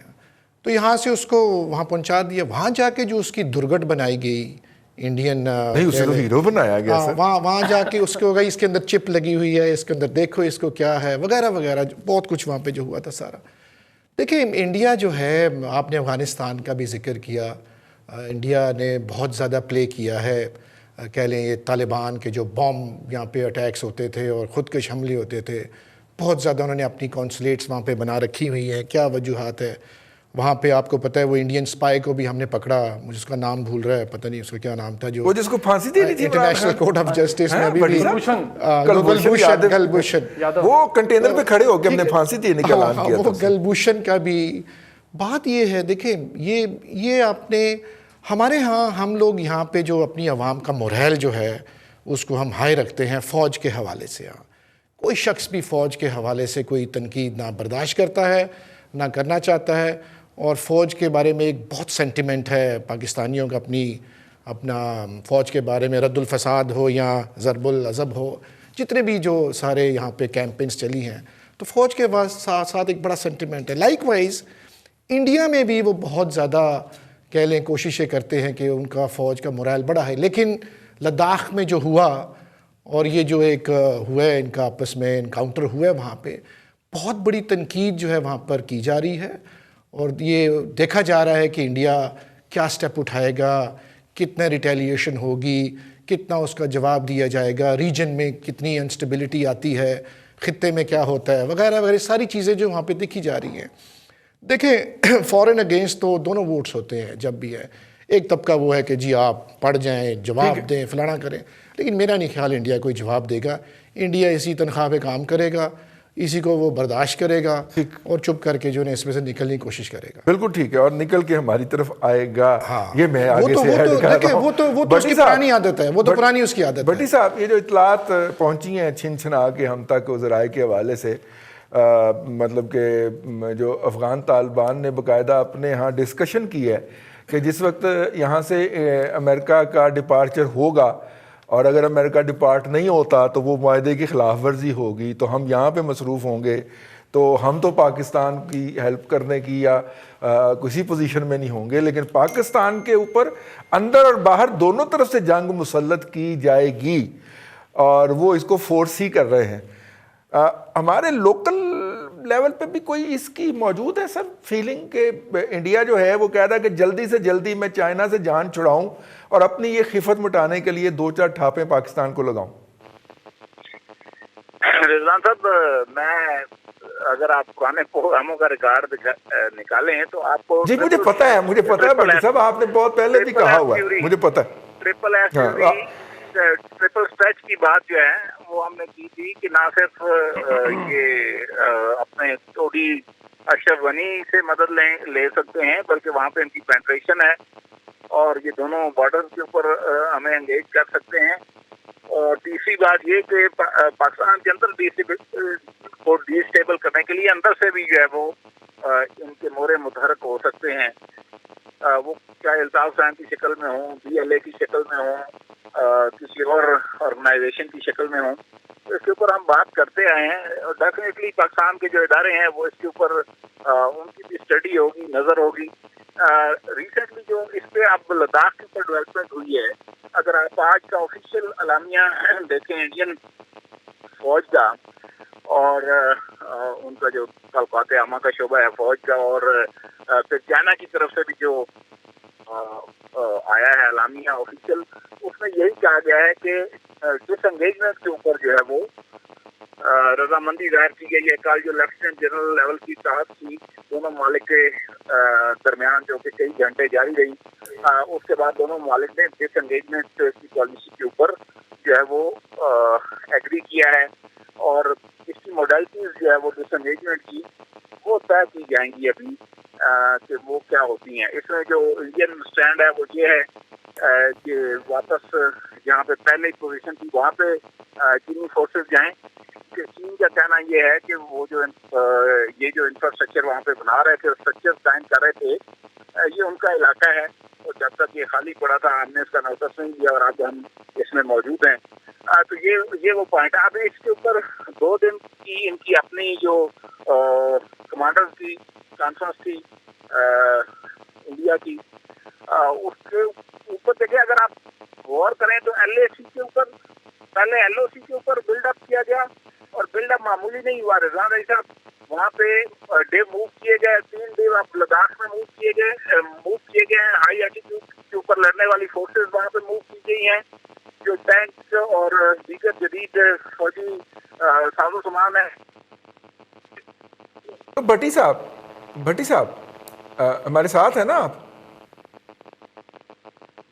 تو یہاں سے اس کو وہاں پہنچا دیا. وہاں جا کے جو اس کی درگٹ بنائی گئی انڈین، نہیں اسے تو ہیرو بنایا گیا سر. وہاں جا کے اس کو گئی، اس کے اندر چپ لگی ہوئی ہے، اس کے اندر دیکھو اس کو کیا ہے وغیرہ وغیرہ، بہت کچھ وہاں پہ جو ہوا تھا سارا. دیکھیں انڈیا جو ہے، آپ نے افغانستان کا بھی ذکر کیا، انڈیا نے بہت زیادہ پلے کیا ہے. کہہ لیں یہ طالبان کے جو بام یہاں پہ اٹیکس ہوتے تھے اور خودکش حملے ہوتے تھے، بہت زیادہ انہوں نے اپنی کونسلیٹس وہاں پہ بنا رکھی ہوئی ہیں. کیا وجوہات ہے وہاں پہ؟ آپ کو پتہ ہے وہ انڈین سپائی کو بھی ہم نے پکڑا، مجھے اس کا نام بھول رہا ہے، پتہ نہیں اس کا کیا نام تھا، جو وہ جس کو پھانسی دینی تھی انٹرنیشنل کورٹ آف جسٹس میں بھی کلبھوشن، وہ کنٹینر پہ کھڑے ہو کے ہم نے پھانسی دینے کا اعلان کیا تھا. وہ کلبھوشن کا بھی بات یہ ہے. دیکھیں یہ آپ نے ہمارے ہاں، ہم لوگ یہاں پہ جو اپنی عوام کا مورل جو ہے اس کو ہم ہائی رکھتے ہیں فوج کے حوالے سے. ہاں کوئی شخص بھی فوج کے حوالے سے کوئی تنقید نہ برداشت کرتا ہے نہ کرنا چاہتا ہے. اور فوج کے بارے میں ایک بہت سینٹیمنٹ ہے پاکستانیوں کا اپنا فوج کے بارے میں، رد الفساد ہو یا ضرب العضب ہو، جتنے بھی جو سارے یہاں پہ کیمپینز چلی ہیں تو فوج کے ساتھ ایک بڑا سینٹیمنٹ ہے. لائک وائز انڈیا میں بھی وہ بہت زیادہ کہہ لیں کوششیں کرتے ہیں کہ ان کا فوج کا مورائل بڑا ہے. لیکن لداخ میں جو ہوا اور یہ جو ایک ہوا ہے ان کا آپس میں انکاؤنٹر ہوا ہے، وہاں پہ بہت بڑی تنقید جو ہے وہاں پر کی جا رہی ہے. اور یہ دیکھا جا رہا ہے کہ انڈیا کیا سٹیپ اٹھائے گا، کتنا ریٹیلیشن ہوگی، کتنا اس کا جواب دیا جائے گا، ریجن میں کتنی انسٹیبلٹی آتی ہے، خطے میں کیا ہوتا ہے وغیرہ وغیرہ، ساری چیزیں جو وہاں پہ دیکھی جا رہی ہیں. دیکھیں فورن اگینسٹ تو دونوں ووٹس ہوتے ہیں جب بھی ہے. ایک طبقہ وہ ہے کہ جی آپ پڑھ جائیں، جواب دیں، فلانا کریں، لیکن میرا نہیں خیال انڈیا کوئی جواب دے گا. انڈیا اسی تنخواہ پہ کام کرے گا، اسی کو وہ برداشت کرے گا اور چپ کر کے جو ہے اس میں سے نکلنے کی کوشش کرے گا. بالکل ٹھیک ہے, اور نکل کے ہماری طرف آئے گا. یہ میں وہ آگے تو سے ایڈ کر رہا ہوں. وہ تو اس کی پرانی عادت ہے, وہ تو پرانی اس کی عادت ہے. بٹی صاحب, یہ جو اطلاعات پہنچی ہیں چھن چھنا کے ہم تک ذرائع کے حوالے سے, مطلب کہ جو افغان طالبان نے باقاعدہ اپنے ہاں ڈسکشن کی ہے کہ جس وقت یہاں سے امریکہ کا ڈپارچر ہوگا اور اگر امریکہ ڈپارٹ نہیں ہوتا تو وہ معاہدے کی خلاف ورزی ہوگی, تو ہم یہاں پہ مصروف ہوں گے, تو ہم تو پاکستان کی ہیلپ کرنے کی یا کسی پوزیشن میں نہیں ہوں گے, لیکن پاکستان کے اوپر اندر اور باہر دونوں طرف سے جنگ مسلط کی جائے گی اور وہ اس کو فورس ہی کر رہے ہیں. ہمارے لوکل لیول پہ بھی کوئی اس کی موجود ہے سر فیلنگ کہ انڈیا جو ہے وہ کہتا ہے کہ جلدی سے جلدی میں چائنا سے جان چھڑاؤں اور اپنی یہ خفت مٹانے کے لیے 2-4 ٹھاپیں پاکستان کو لگاؤں؟ رضوان صاحب, میں اگر آپ پرانے پروگراموں کا ریکارڈ نکالیں تو آپ کو جی مجھے پتا ہے بٹی صاحب, آپ نے بہت پہلے بھی کہا ہوا ہے, مجھے پتا ہے. ٹرپل ایس ٹرپل اسٹریچ کی بات جو ہے وہ ہم نے کی تھی کہ نہ صرف یہ اپنے ٹوڈی اشرف غنی سے مدد لے سکتے ہیں بلکہ وہاں پہ ان کی پینٹریشن ہے اور یہ دونوں بارڈر کے اوپر ہمیں انگیج کر سکتے ہیں. اور تیسری بات یہ کہ پاکستان کے اندر کو ڈی اسٹیبل کرنے کے لیے اندر سے بھی جو ہے وہ ان کے مورے متحرک ہو سکتے ہیں, وہ چاہے الطاف خان کی شکل میں ہوں, BLA کی شکل میں ہوں, کسی اور آرگنائزیشن کی شکل میں ہوں. تو اس کے اوپر ہم بات کرتے آئے ہیں اور ڈیفینیٹلی پاکستان کے جو ادارے ہیں وہ اس کے اوپر ان کی بھی اسٹڈی ہوگی, نظر ہوگی. ریسنٹلی جو اس پہ اب لداخ کے اوپر ڈیولپمنٹ ہوئی ہے, اگر آپ آج کا آفیشیل اعلامیہ دیکھیں انڈین فوج کا اور ان کا جو تعلقات عامہ کا شعبہ ہے فوج کا, اور پھر چائنا کی طرف سے بھی جو آیا ہے اعلامیہ آفیشیل, اس میں یہی کہا گیا ہے کہ ڈس انگیجمنٹ کے اوپر جو ہے وہ رضامندی ظاہر کی گئی ہے. کل جو لیفٹیننٹ جنرل لیول کی بات تھی دونوں ممالک کے درمیان جو کہ کئی گھنٹے جاری رہی, اس کے بعد دونوں ممالک نے ڈس انگیجمنٹ کی پالیسی کے اوپر جو ہے وہ ایگری کیا ہے اور اس کی موڈلٹیز جو ہے وہ ڈس انگیجمنٹ کی وہ طے کی جائیں گی ابھی کہ وہ کیا ہوتی ہیں. اس میں جو انڈین سٹینڈ ہے وہ یہ ہے کہ واپس جہاں پہ پہلے پوزیشن تھی وہاں پہ چینی فورسز جائیں. کہ چین کا کہنا یہ ہے کہ وہ جو یہ جو انفراسٹرکچر وہاں پہ بنا رہے تھے, اسٹرکچر قائم کر رہے تھے, یہ ان کا علاقہ ہے اور جب تک یہ خالی پڑا تھا ہم نے اس کا نوٹس نہیں لیا اور آج ہم اس میں موجود ہیں. تو یہ وہ پوائنٹ ہے. اب اس کے اوپر 2 دن کی ان کی اپنی جو کمانڈر کی کانفرنس تھی انڈیا کی, اس کے اوپر دیکھیں اگر آپ غور کریں تو LAC کے اوپر پہلے LOC کے اوپر بلڈ اپ کیا گیا اور بلڈ اپ معمولی نہیں ہوا. رضوان بھائی صاحب, وہاں پہ ڈے موو کیے گئے, 3 ڈے آپ لداخ میں موو کیے گئے ہیں. ہائی الٹیٹیوڈ کے اوپر لڑنے والی فورسز وہاں پہ موو کی گئی ہیں. جو ٹینک اور دیگر جدید فوجی ساز و سامان ہے. تو بھٹی صاحب ہمارے ساتھ ہیں نا آپ؟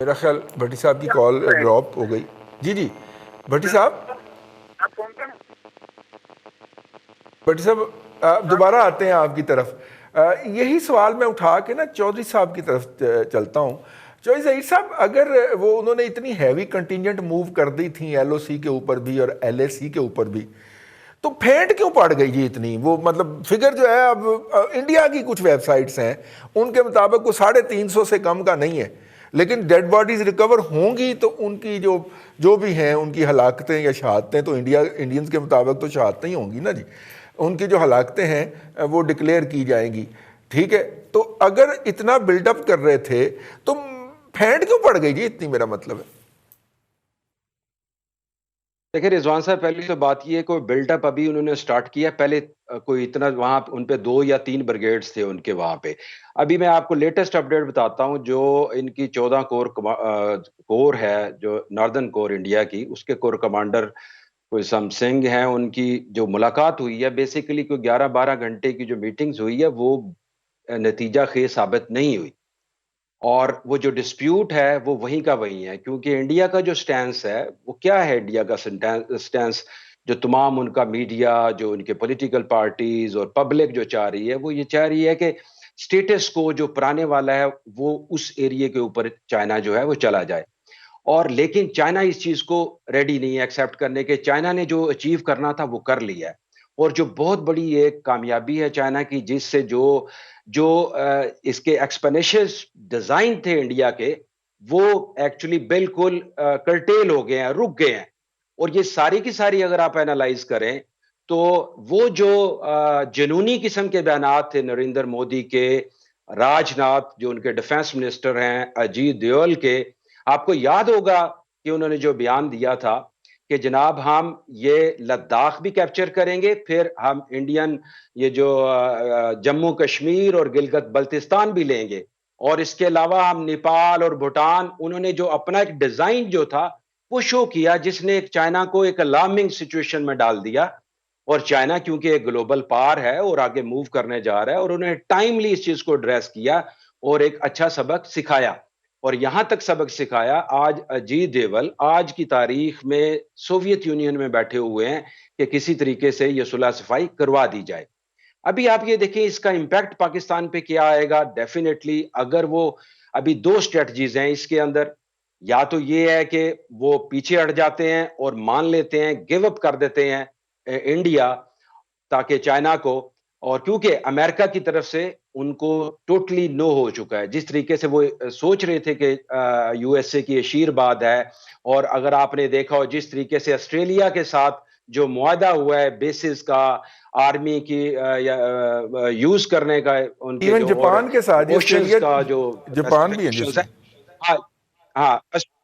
میرا خیال بھٹی صاحب کی کال ڈراپ ہو گئی. جی بھٹی صاحب, آپ فون کریں. بھٹی صاحب دوبارہ آتے ہیں آپ کی طرف. یہی سوال میں اٹھا کے نا چودھری صاحب کی طرف چلتا ہوں. چودھری ظہیر صاحب, اگر وہ انہوں نے اتنی ہیوی کنٹینجنٹ موو کر دی تھیں LOC کے اوپر بھی اور LAC کے اوپر بھی, تو پھینٹ کیوں پڑ گئی جی اتنی؟ وہ مطلب فگر جو ہے, اب انڈیا کی کچھ ویب سائٹس ہیں ان کے مطابق وہ 350 سے کم کا نہیں ہے, لیکن ڈیڈ باڈیز ریکور ہوں گی تو ان کی جو بھی ہیں ان کی ہلاکتیں یا شہادتیں تو انڈینز کے مطابق تو شہادتیں ہی ہوں گی نا جی. ان کی جو ہلاکتیں ہیں وہ ڈکلیئر کی جائیں گی. ٹھیک ہے, تو اگر اتنا بلڈ اپ کر رہے تھے تو پھینٹ کیوں پڑ گئی جی اتنی, میرا مطلب ہے. دیکھیں رضوان صاحب, پہلی تو بات یہ ہے کوئی بلڈ اپ ابھی انہوں نے سٹارٹ کیا. پہلے کوئی اتنا وہاں ان پہ 2 یا 3 بریگیڈز تھے ان کے وہاں پہ. ابھی میں آپ کو لیٹسٹ اپڈیٹ بتاتا ہوں. جو ان کی 14 کور ہے جو ناردرن کور انڈیا کی, اس کے کور کمانڈر کوئی سم سنگھ ہیں. ان کی جو ملاقات ہوئی ہے بیسیکلی کوئی 11-12 گھنٹے کی جو میٹنگز ہوئی ہے وہ نتیجہ خیز ثابت نہیں ہوئی. اور وہ جو ڈسپیوٹ ہے وہ وہیں کا وہیں ہے, کیونکہ انڈیا کا جو سٹینس ہے وہ کیا ہے, انڈیا کا سٹینس جو تمام ان کا میڈیا، جو ان کے پولیٹیکل پارٹیز اور پبلک جو چاہ رہی ہے، وہ یہ چاہ رہی ہے کہ سٹیٹس کو جو پرانے والا ہے وہ اس ایریے کے اوپر چائنا جو ہے وہ چلا جائے. اور لیکن چائنا اس چیز کو ریڈی نہیں ہے ایکسیپٹ کرنے کے. چائنا نے جو اچیو کرنا تھا وہ کر لیا ہے. اور جو بہت بڑی ایک کامیابی ہے چائنا کی، جس سے جو اس کے ایکسپینشنز ڈیزائن تھے انڈیا کے، وہ ایکچولی بالکل کرٹیل ہو گئے ہیں، رک گئے ہیں. اور یہ ساری کی ساری اگر آپ اینالائز کریں تو وہ جو جنونی قسم کے بیانات تھے نریندر مودی کے، راج ناتھ جو ان کے ڈیفنس منسٹر ہیں، اجیت ڈوال کے، آپ کو یاد ہوگا کہ انہوں نے جو بیان دیا تھا کہ جناب ہم یہ لداخ بھی کیپچر کریں گے، پھر ہم انڈین یہ جو جموں کشمیر اور گلگت بلتستان بھی لیں گے، اور اس کے علاوہ ہم نیپال اور بھوٹان. انہوں نے جو اپنا ایک ڈیزائن جو تھا وہ شو کیا، جس نے چائنا کو ایک الارمنگ سچویشن میں ڈال دیا. اور چائنا کیونکہ ایک گلوبل پاور ہے اور آگے موو کرنے جا رہا ہے، اور انہوں نے ٹائملی اس چیز کو ایڈریس کیا اور ایک اچھا سبق سکھایا. اور یہاں تک سبق سکھایا، آج اجیت ڈوال آج کی تاریخ میں سوویت یونین میں بیٹھے ہوئے ہیں کہ کسی طریقے سے یہ صلح صفائی کروا دی جائے. ابھی آپ یہ دیکھیں اس کا امپیکٹ پاکستان پہ کیا آئے گا. ڈیفینیٹلی اگر وہ ابھی دو اسٹریٹجیز ہیں اس کے اندر، یا تو یہ ہے کہ وہ پیچھے ہٹ جاتے ہیں اور مان لیتے ہیں، گیو اپ کر دیتے ہیں انڈیا تاکہ چائنا کو، اور کیونکہ امریکہ کی طرف سے ان کو ٹوٹلی نو ہو چکا ہے. جس طریقے سے وہ سوچ رہے تھے کہ یو ایس اے کی عشیرباد ہے، اور اگر آپ نے دیکھا ہو جس طریقے سے آسٹریلیا کے ساتھ جو معاہدہ ہوا ہے بیسز کا، آرمی کی یوز کرنے کا، ان کے ایون جو جاپان کے ساتھ اوشنز کا جو جاپان بھی ہے جس ہاں ہاں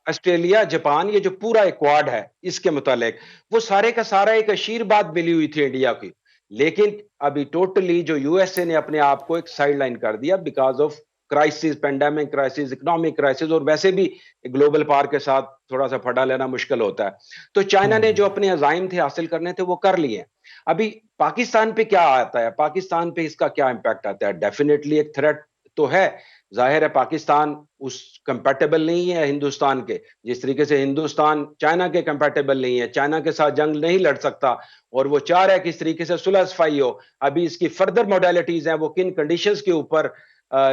آسٹریلیا جاپان، یہ جو پورا ایکواڈ ہے اس کے متعلق، وہ سارے کا سارا ایک عشیرباد ملی ہوئی تھی انڈیا کی. لیکن ابھی ٹوٹلی جو یو ایس اے نے اپنے آپ کو ایک سائڈ لائن کر دیا because of crisis, pandemic crisis, economic crisis, اور ویسے بھی گلوبل پاور کے ساتھ تھوڑا سا پھڑا لینا مشکل ہوتا ہے. تو چائنا نے جو اپنے عزائم تھے حاصل کرنے تھے وہ کر لیے. ابھی پاکستان پہ کیا آتا ہے، پاکستان پہ اس کا کیا امپیکٹ آتا ہے؟ ڈیفینیٹلی ایک تھریٹ تو ہے. ظاہر ہے پاکستان اس کمپیٹیبل نہیں ہے ہندوستان کے، جس طریقے سے ہندوستان چائنا کے کمپیٹیبل نہیں ہے، چائنا کے ساتھ جنگ نہیں لڑ سکتا، اور وہ چاہ رہا ہے کس طریقے سے صلح صفائی ہو. ابھی اس کی فردر موڈیلٹیز ہیں، وہ کن کنڈیشنز کے اوپر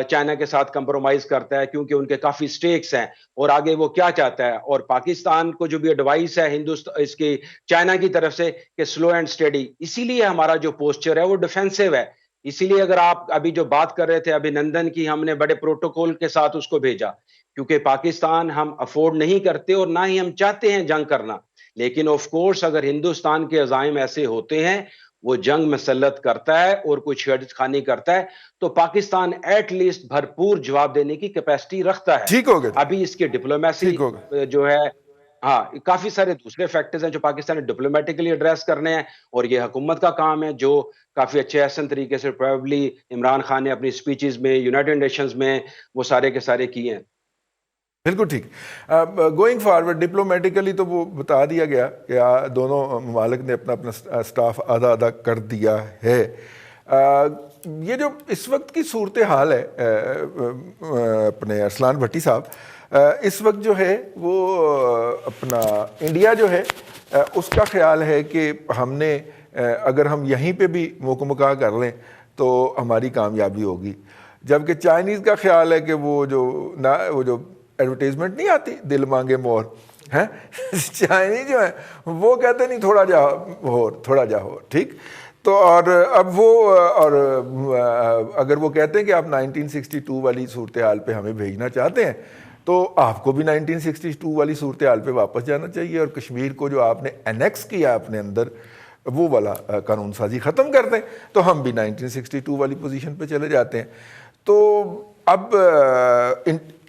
چائنا کے ساتھ کمپرومائز کرتا ہے، کیونکہ ان کے کافی سٹیکس ہیں، اور آگے وہ کیا چاہتا ہے. اور پاکستان کو جو بھی ایڈوائس ہے ہندوستان اس کی چائنا کی طرف سے کہ سلو اینڈ سٹیڈی، اسی لیے ہمارا جو پوسچر ہے وہ ڈیفینسو ہے. اسی لیے اگر آپ ابھی جو بات کر رہے تھے ابھینندن کی، ہم نے بڑے پروٹوکول کے ساتھ اس کو بھیجا، کیونکہ پاکستان ہم افورڈ نہیں کرتے اور نہ ہی ہم چاہتے ہیں جنگ کرنا. لیکن آف کورس اگر ہندوستان کے عزائم ایسے ہوتے ہیں، وہ جنگ مسلط کرتا ہے اور کچھ چھیڑ خانی کرتا ہے، تو پاکستان ایٹ لیسٹ بھرپور جواب دینے کی کیپیسٹی رکھتا ہے. ٹھیک ہوگا، ابھی اس کی ڈپلومیسی ٹھیک ہوگا. جو ہے، ہاں کافی سارے دوسرے فیکٹرز ہیں جو پاکستان نے ڈپلومیٹکلی ایڈریس کرنے ہیں، اور یہ حکومت کا کام ہے جو کافی اچھے احسن طریقے سے پروبیبلی عمران خان نے اپنی سپیچز میں یونائٹڈ نیشنز میں وہ سارے کے سارے کیے ہیں. بالکل ٹھیک. گوئنگ فارورڈ ڈپلومیٹیکلی تو وہ بتا دیا گیا کہ دونوں ممالک نے اپنا اپنا سٹاف آدھا آدھا کر دیا ہے. یہ جو اس وقت کی صورتحال ہے اپنے ارسلان بھٹی صاحب، اس وقت جو ہے وہ اپنا انڈیا جو ہے اس کا خیال ہے کہ ہم نے اگر ہم یہیں پہ بھی موقع کر لیں تو ہماری کامیابی ہوگی، جبکہ چائنیز کا خیال ہے کہ وہ جو ایڈورٹیزمنٹ نہیں آتی دل مانگے مور ہیں، چائنیز جو ہیں وہ کہتے نہیں تھوڑا جا ہو ٹھیک. تو اور اب وہ اور اگر وہ کہتے ہیں کہ آپ 1962 والی صورتحال پہ ہمیں بھیجنا چاہتے ہیں تو آپ کو بھی 1962 والی صورتحال پہ واپس جانا چاہیے، اور کشمیر کو جو آپ نے انیکس کیا اپنے اندر وہ والا قانون سازی ختم کر دیں، تو ہم بھی 1962 والی پوزیشن پہ چلے جاتے ہیں. تو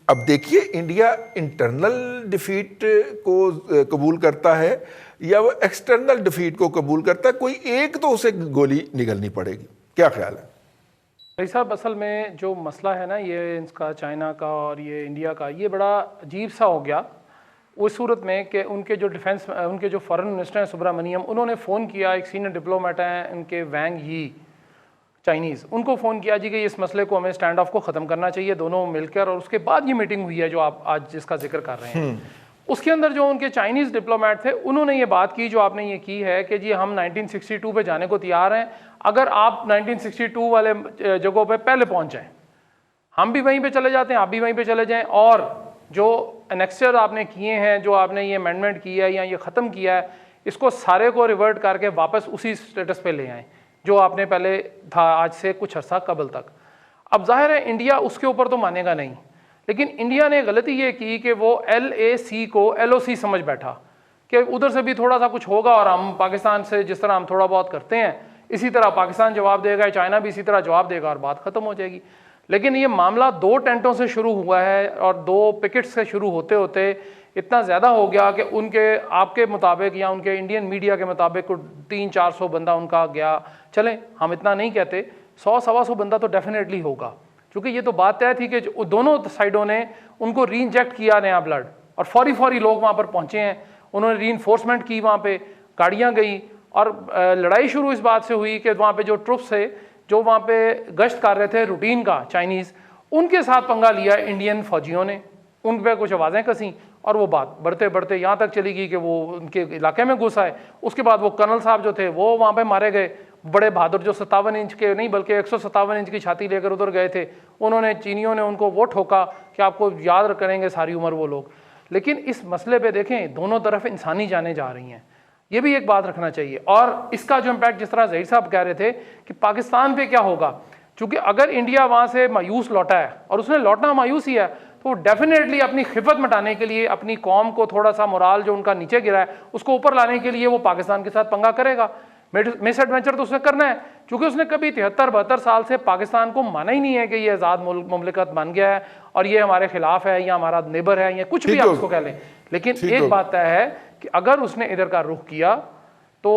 اب دیکھیے انڈیا انٹرنل ڈیفیٹ کو قبول کرتا ہے یا وہ ایکسٹرنل ڈیفیٹ کو قبول کرتا ہے. کوئی ایک تو اسے گولی نگلنی پڑے گی. کیا خیال ہے بھائی صاحب؟ اصل میں جو مسئلہ ہے نا یہ اس کا چائنا کا اور یہ انڈیا کا، یہ بڑا عجیب سا ہو گیا اس صورت میں کہ ان کے جو ان کے جو فارن منسٹر ہیں سبرامنیم، انہوں نے فون کیا، ایک سینئر ڈپلومیٹ ہیں ان کے وینگ ہی چائنیز، ان کو فون کیا جی کہ اس مسئلے کو ہمیں اسٹینڈ آف کو ختم کرنا چاہیے دونوں مل کر، اور اس کے بعد یہ میٹنگ ہوئی ہے جو آپ آج جس کا ذکر کر رہے ہیں. اس کے اندر جو ان کے چائنیز ڈپلومیٹ تھے انہوں نے یہ بات کی جو آپ نے یہ کی ہے کہ جی ہم 1962 پہ جانے کو تیار ہیں اگر آپ 1962 والے جگہوں پہ پہلے پہنچ جائیں, ہم بھی وہیں پہ چلے جاتے ہیں, آپ بھی وہیں پہ چلے جائیں, اور جو انیکسچر آپ نے کیے ہیں, جو آپ نے یہ امینڈمنٹ کیا ہے یا یہ ختم کیا ہے, اس کو سارے کو ریورٹ کر کے واپس اسی سٹیٹس پہ لے آئیں جو آپ نے پہلے تھا آج سے کچھ عرصہ قبل تک. اب ظاہر ہے انڈیا اس کے اوپر تو مانے گا نہیں, لیکن انڈیا نے غلطی یہ کی کہ وہ LAC کو LOC سمجھ بیٹھا کہ ادھر سے بھی تھوڑا سا کچھ ہوگا اور ہم پاکستان سے جس طرح ہم تھوڑا بہت کرتے ہیں اسی طرح پاکستان جواب دے گا, چائنا بھی اسی طرح جواب دے گا اور بات ختم ہو جائے گی. لیکن یہ معاملہ 2 ٹینٹوں سے شروع ہوا ہے اور 2 پکٹس سے شروع ہوتے ہوتے اتنا زیادہ ہو گیا کہ ان کے آپ کے مطابق یا ان کے انڈین میڈیا کے مطابق 300-400 بندہ ان کا گیا. چلیں ہم اتنا نہیں کہتے, 100-125 بندہ تو ڈیفینیٹلی ہوگا, کیونکہ یہ تو بات طے تھی کہ دونوں سائڈوں نے ان کو ری انجیکٹ کیا نیا بلڈ, اور فوری لوگ وہاں پر پہنچے ہیں, انہوں نے ری انفورسمنٹ کی, وہاں پہ گاڑیاں گئی, اور لڑائی شروع اس بات سے ہوئی کہ وہاں پہ جو ٹروپس تھے جو وہاں پہ گشت کر رہے تھے روٹین کا چائنیز, ان کے ساتھ پنگا لیا انڈین فوجیوں نے, ان پہ کچھ آوازیں کسیں اور وہ بات بڑھتے یہاں تک چلی گئی کہ وہ ان کے علاقے میں گھس آئے. اس کے بعد وہ کرنل صاحب جو تھے وہ وہاں پہ مارے گئے, بڑے بہادر جو 57 انچ کے نہیں بلکہ 157 انچ کی چھاتی لے کر ادھر گئے تھے, انہوں نے چینیوں نے ان کو وہ ٹھوکا کہ آپ کو یاد کریں گے ساری عمر وہ لوگ. لیکن اس مسئلے پہ دیکھیں دونوں طرف انسانی جانیں جا رہی ہیں, یہ بھی ایک بات رکھنا چاہیے. اور اس کا جو امپیکٹ جس طرح ظہیر صاحب کہہ رہے تھے کہ پاکستان پہ کیا ہوگا, چونکہ اگر انڈیا وہاں سے مایوس لوٹا ہے اور اس نے لوٹنا مایوس ہی ہے تو وہ ڈیفینیٹلی اپنی خفت مٹانے کے لیے, اپنی قوم کو تھوڑا سا مورال جو ان کا نیچے گرا ہے اس کو اوپر لانے کے لیے وہ پاکستان کے ساتھ پنگا کرے گا. مس ایڈونچر تو اس نے کرنا ہے, کیونکہ اس نے کبھی 73-72 سال سے پاکستان کو مانا ہی نہیں ہے کہ یہ آزاد مملکت بن گیا ہے اور یہ ہمارے خلاف ہے یا ہمارا نیبر ہے یا کچھ بھی آپ اس کو کہہ لیں. لیکن ایک بات طے ہے کہ اگر اس نے ادھر کا رخ کیا تو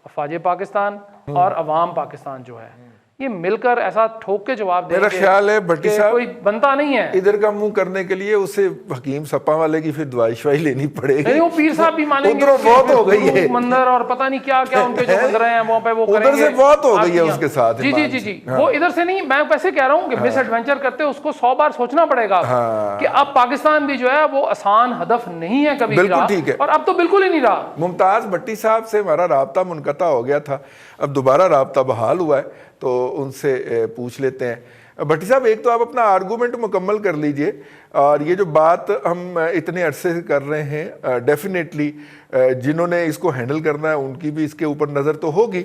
افواج پاکستان اور عوام پاکستان جو ہے یہ مل کر ایسا ٹھوک کے جواب دیں میرا خیال ہے بھٹی صاحب کوئی بنتا نہیں ہے ادھر کا منہ کرنے کے لیے اسے حکیم سپا والے کی پھر دوائی شوائی لینی پڑے گی. نہیں وہ پیر صاحب بھی مانیں گے, ادھر بہت ہو گئی ہے مندر اور پتہ نہیں کیا کیا ان کے جو مندر ہیں وہاں پہ وہ کریں گے, ادھر سے بہت ہو گئی ہے اس کے ساتھ. جی وہ ادھر سے نہیں, میں ویسے کہہ رہا ہوں کہ مس ایڈونچر کرتے اس کو 100 بار سوچنا پڑے گا کہ اب پاکستان بھی جو ہے وہ آسان ہدف نہیں ہے کبھی بھی رہا, اور اب تو بالکل ہی نہیں رہا. ممتاز بھٹی صاحب سے ہمارا رابطہ منقطع ہو گیا تھا, اب دوبارہ رابطہ بحال ہوا ہے تو ان سے پوچھ لیتے ہیں. بھٹی صاحب ایک تو آپ اپنا آرگومنٹ مکمل کر لیجئے, اور یہ جو بات ہم اتنے عرصے سے کر رہے ہیں ڈیفینیٹلی جنہوں نے اس کو ہینڈل کرنا ہے ان کی بھی اس کے اوپر نظر تو ہوگی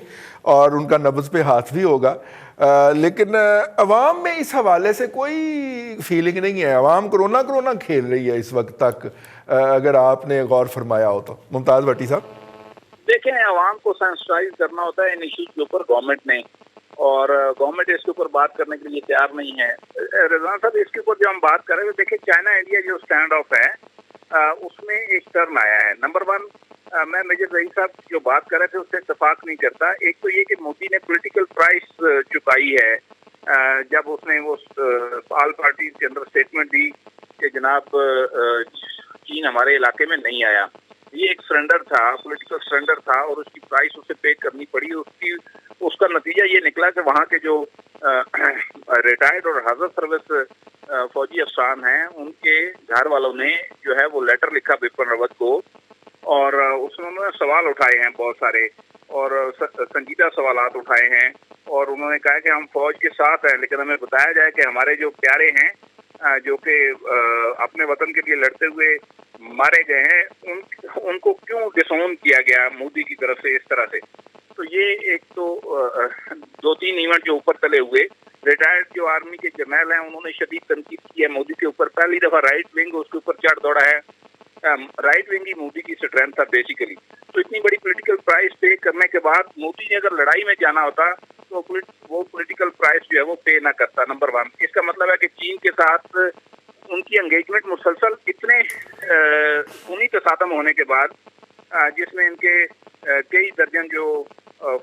اور ان کا نبض پہ ہاتھ بھی ہوگا, لیکن عوام میں اس حوالے سے کوئی فیلنگ نہیں ہے. عوام کرونا کھیل رہی ہے اس وقت تک, اگر آپ نے غور فرمایا ہو تو. ممتاز بھٹی صاحب دیکھیں, عوام کو سینسٹائز کرنا ہوتا ہے ان ایشوز کے اوپر گورنمنٹ نے, اور گورنمنٹ اس کے اوپر بات کرنے کے لیے تیار نہیں ہے. رضوان صاحب اس کے اوپر جو ہم بات کر رہے ہیں دیکھیں چائنا انڈیا جو اسٹینڈ آف ہے اس میں ایک ٹرن آیا ہے. نمبر 1, میں میجر ظہیر صاحب جو بات کر رہے تھے اس سے اتفاق نہیں کرتا. ایک تو یہ کہ مودی نے پولیٹیکل پرائس چکائی ہے جب اس نے وہ آل پارٹیز کے اندر اسٹیٹمنٹ دی کہ جناب چین ہمارے علاقے میں نہیں آیا. یہ ایک سرنڈر تھا, پولیٹیکل سرنڈر تھا, اور اس کی پرائس اسے پے کرنی پڑی. اس کا نتیجہ یہ نکلا کہ وہاں کے جو ریٹائرڈ اور حاضر سروس فوجی افسران ہیں ان کے گھر والوں نے جو ہے وہ لیٹر لکھا بپن راوت کو, اور اس میں انہوں نے سوال اٹھائے ہیں بہت سارے, اور سنجیدہ سوالات اٹھائے ہیں, اور انہوں نے کہا کہ ہم فوج کے ساتھ ہیں لیکن ہمیں بتایا جائے کہ ہمارے جو پیارے ہیں جو کہ اپنے وطن کے لیے لڑتے ہوئے مارے گئے ہیں ان کو کیوں ڈسون کیا گیا مودی کی طرف سے اس طرح سے. تو یہ ایک تو 2-3 ایونٹ جو اوپر تلے ہوئے. ریٹائرڈ جو آرمی کے جرنیل ہیں انہوں نے شدید تنقید کی ہے مودی کے اوپر. پہلی دفعہ رائٹ ونگ اس کے اوپر چڑھ دوڑا ہے. رائٹ ونگ ہی مودی کی اسٹرینتھ تھا بیسیکلی. تو اتنی بڑی پولیٹیکل پرائز پے کرنے کے بعد مودی نے اگر لڑائی میں جانا ہوتا تو وہ پولیٹیکل پرائز جو ہے وہ پے نہ کرتا. نمبر 1, اس کا مطلب ہے کہ چین کے ساتھ ان کی انگیجمنٹ مسلسل اتنے خونی تصادم ہونے کے بعد جس میں ان کے کئی درجن جو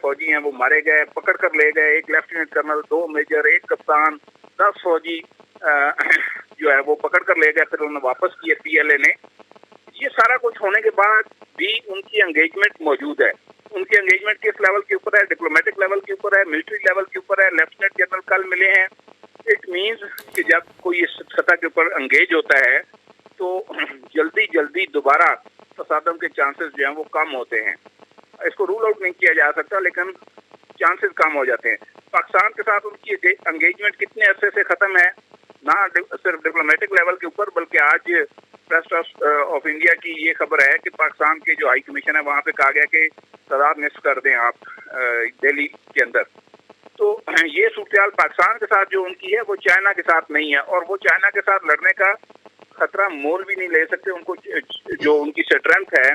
فوجی ہیں وہ مارے گئے, پکڑ کر لے گئے, 1 لیفٹیننٹ کرنل, 2 میجر, 1 کپتان, 10 فوجی جو ہے وہ پکڑ کر لے گئے, پھر انہوں نے واپس کیے PLA نے. یہ سارا کچھ ہونے کے بعد بھی ان کی انگیجمنٹ موجود ہے. ان کی انگیجمنٹ کس لیول کے اوپر ہے؟ ڈپلومیٹک لیول کے اوپر ہے, ملٹری لیول کے اوپر ہے. لیفٹیننٹ جنرل کل ملے ہیں. اٹ مینز کہ جب کوئی اس سطح کے اوپر انگیج ہوتا ہے تو جلدی دوبارہ کے چانسز جو ہیں وہ کم ہوتے ہیں. اس کو رول آؤٹ نہیں کیا جا سکتا لیکن چانسز کم ہو جاتے ہیں. پاکستان کے ساتھ ان کی انگیجمنٹ کتنے عرصے سے ختم ہے, نہ صرف ڈپلومیٹک لیول کے اوپر بلکہ آج پریس ٹرسٹ آف انڈیا کی یہ خبر ہے کہ پاکستان کے جو ہائی کمیشن ہے وہاں پہ کہا گیا کہ تعداد نصف کر دیں آپ دہلی کے اندر. تو یہ صورتحال پاکستان کے ساتھ جو ان کی ہے وہ چائنا کے ساتھ نہیں ہے, اور وہ چائنا کے ساتھ لڑنے کا خطرہ مول بھی نہیں لے سکتے. ان کو جو ان کی اسٹرینتھ ہے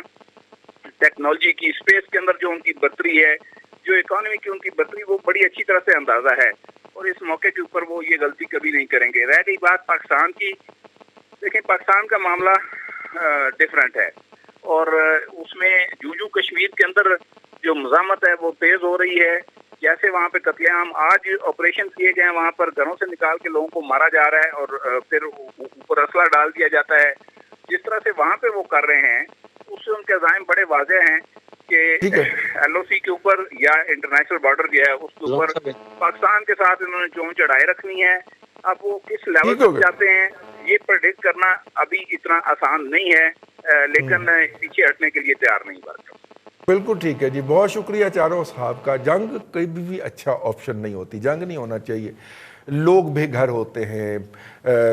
ٹیکنالوجی کی, اسپیس کے اندر جو ان کی برتری ہے, جو اکانومی کی ان کی برتری, وہ بڑی اچھی طرح سے اندازہ ہے, اور اس موقع کے اوپر وہ یہ غلطی کبھی نہیں کریں گے. رہ گئی بات پاکستان کی, دیکھیں پاکستان کا معاملہ ڈفرینٹ ہے, اور اس میں جو کشمیر کے اندر جو مزاحمت ہے وہ تیز ہو رہی ہے. جیسے وہاں پہ قتل عام آج آپریشن کیے گئے ہیں, وہاں پر گھروں سے نکال کے لوگوں کو مارا جا رہا ہے اور پھر اوپر اسلحہ ڈال دیا جاتا ہے. جس طرح سے وہاں پہ وہ کر رہے ہیں اس سے ان کے عزائم بڑے واضح ہیں کہ ایل او سی کے اوپر یا انٹرنیشنل بارڈر جو ہے اس کے اوپر پاکستان کے ساتھ انہوں نے چون چڑھائے رکھنی ہے. اب وہ کس لیول تک جاتے ہیں یہ پرڈکٹ کرنا ابھی اتنا آسان نہیں ہے, لیکن پیچھے ہٹنے کے لیے تیار نہیں بات. بالکل ٹھیک ہے جی, بہت شکریہ چاروں اصحاب کا. جنگ کبھی بھی اچھا آپشن نہیں ہوتی, جنگ نہیں ہونا چاہیے. لوگ بے گھر ہوتے ہیں,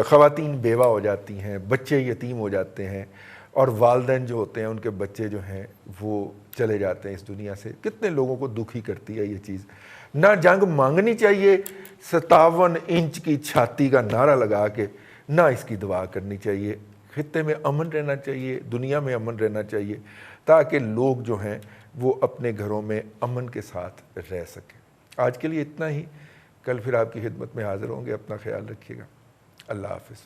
خواتین بیوہ ہو جاتی ہیں, بچے یتیم ہو جاتے ہیں, اور والدین جو ہوتے ہیں ان کے بچے جو ہیں وہ چلے جاتے ہیں اس دنیا سے. کتنے لوگوں کو دکھی کرتی ہے یہ چیز. نہ جنگ مانگنی چاہیے 57 انچ کی چھاتی کا نعرہ لگا کے, نہ اس کی دعا کرنی چاہیے. خطے میں امن رہنا چاہیے, دنیا میں امن رہنا چاہیے, تاکہ لوگ جو ہیں وہ اپنے گھروں میں امن کے ساتھ رہ سکیں. آج کے لیے اتنا ہی. کل پھر آپ کی خدمت میں حاضر ہوں گے. اپنا خیال رکھیے گا. اللہ حافظ.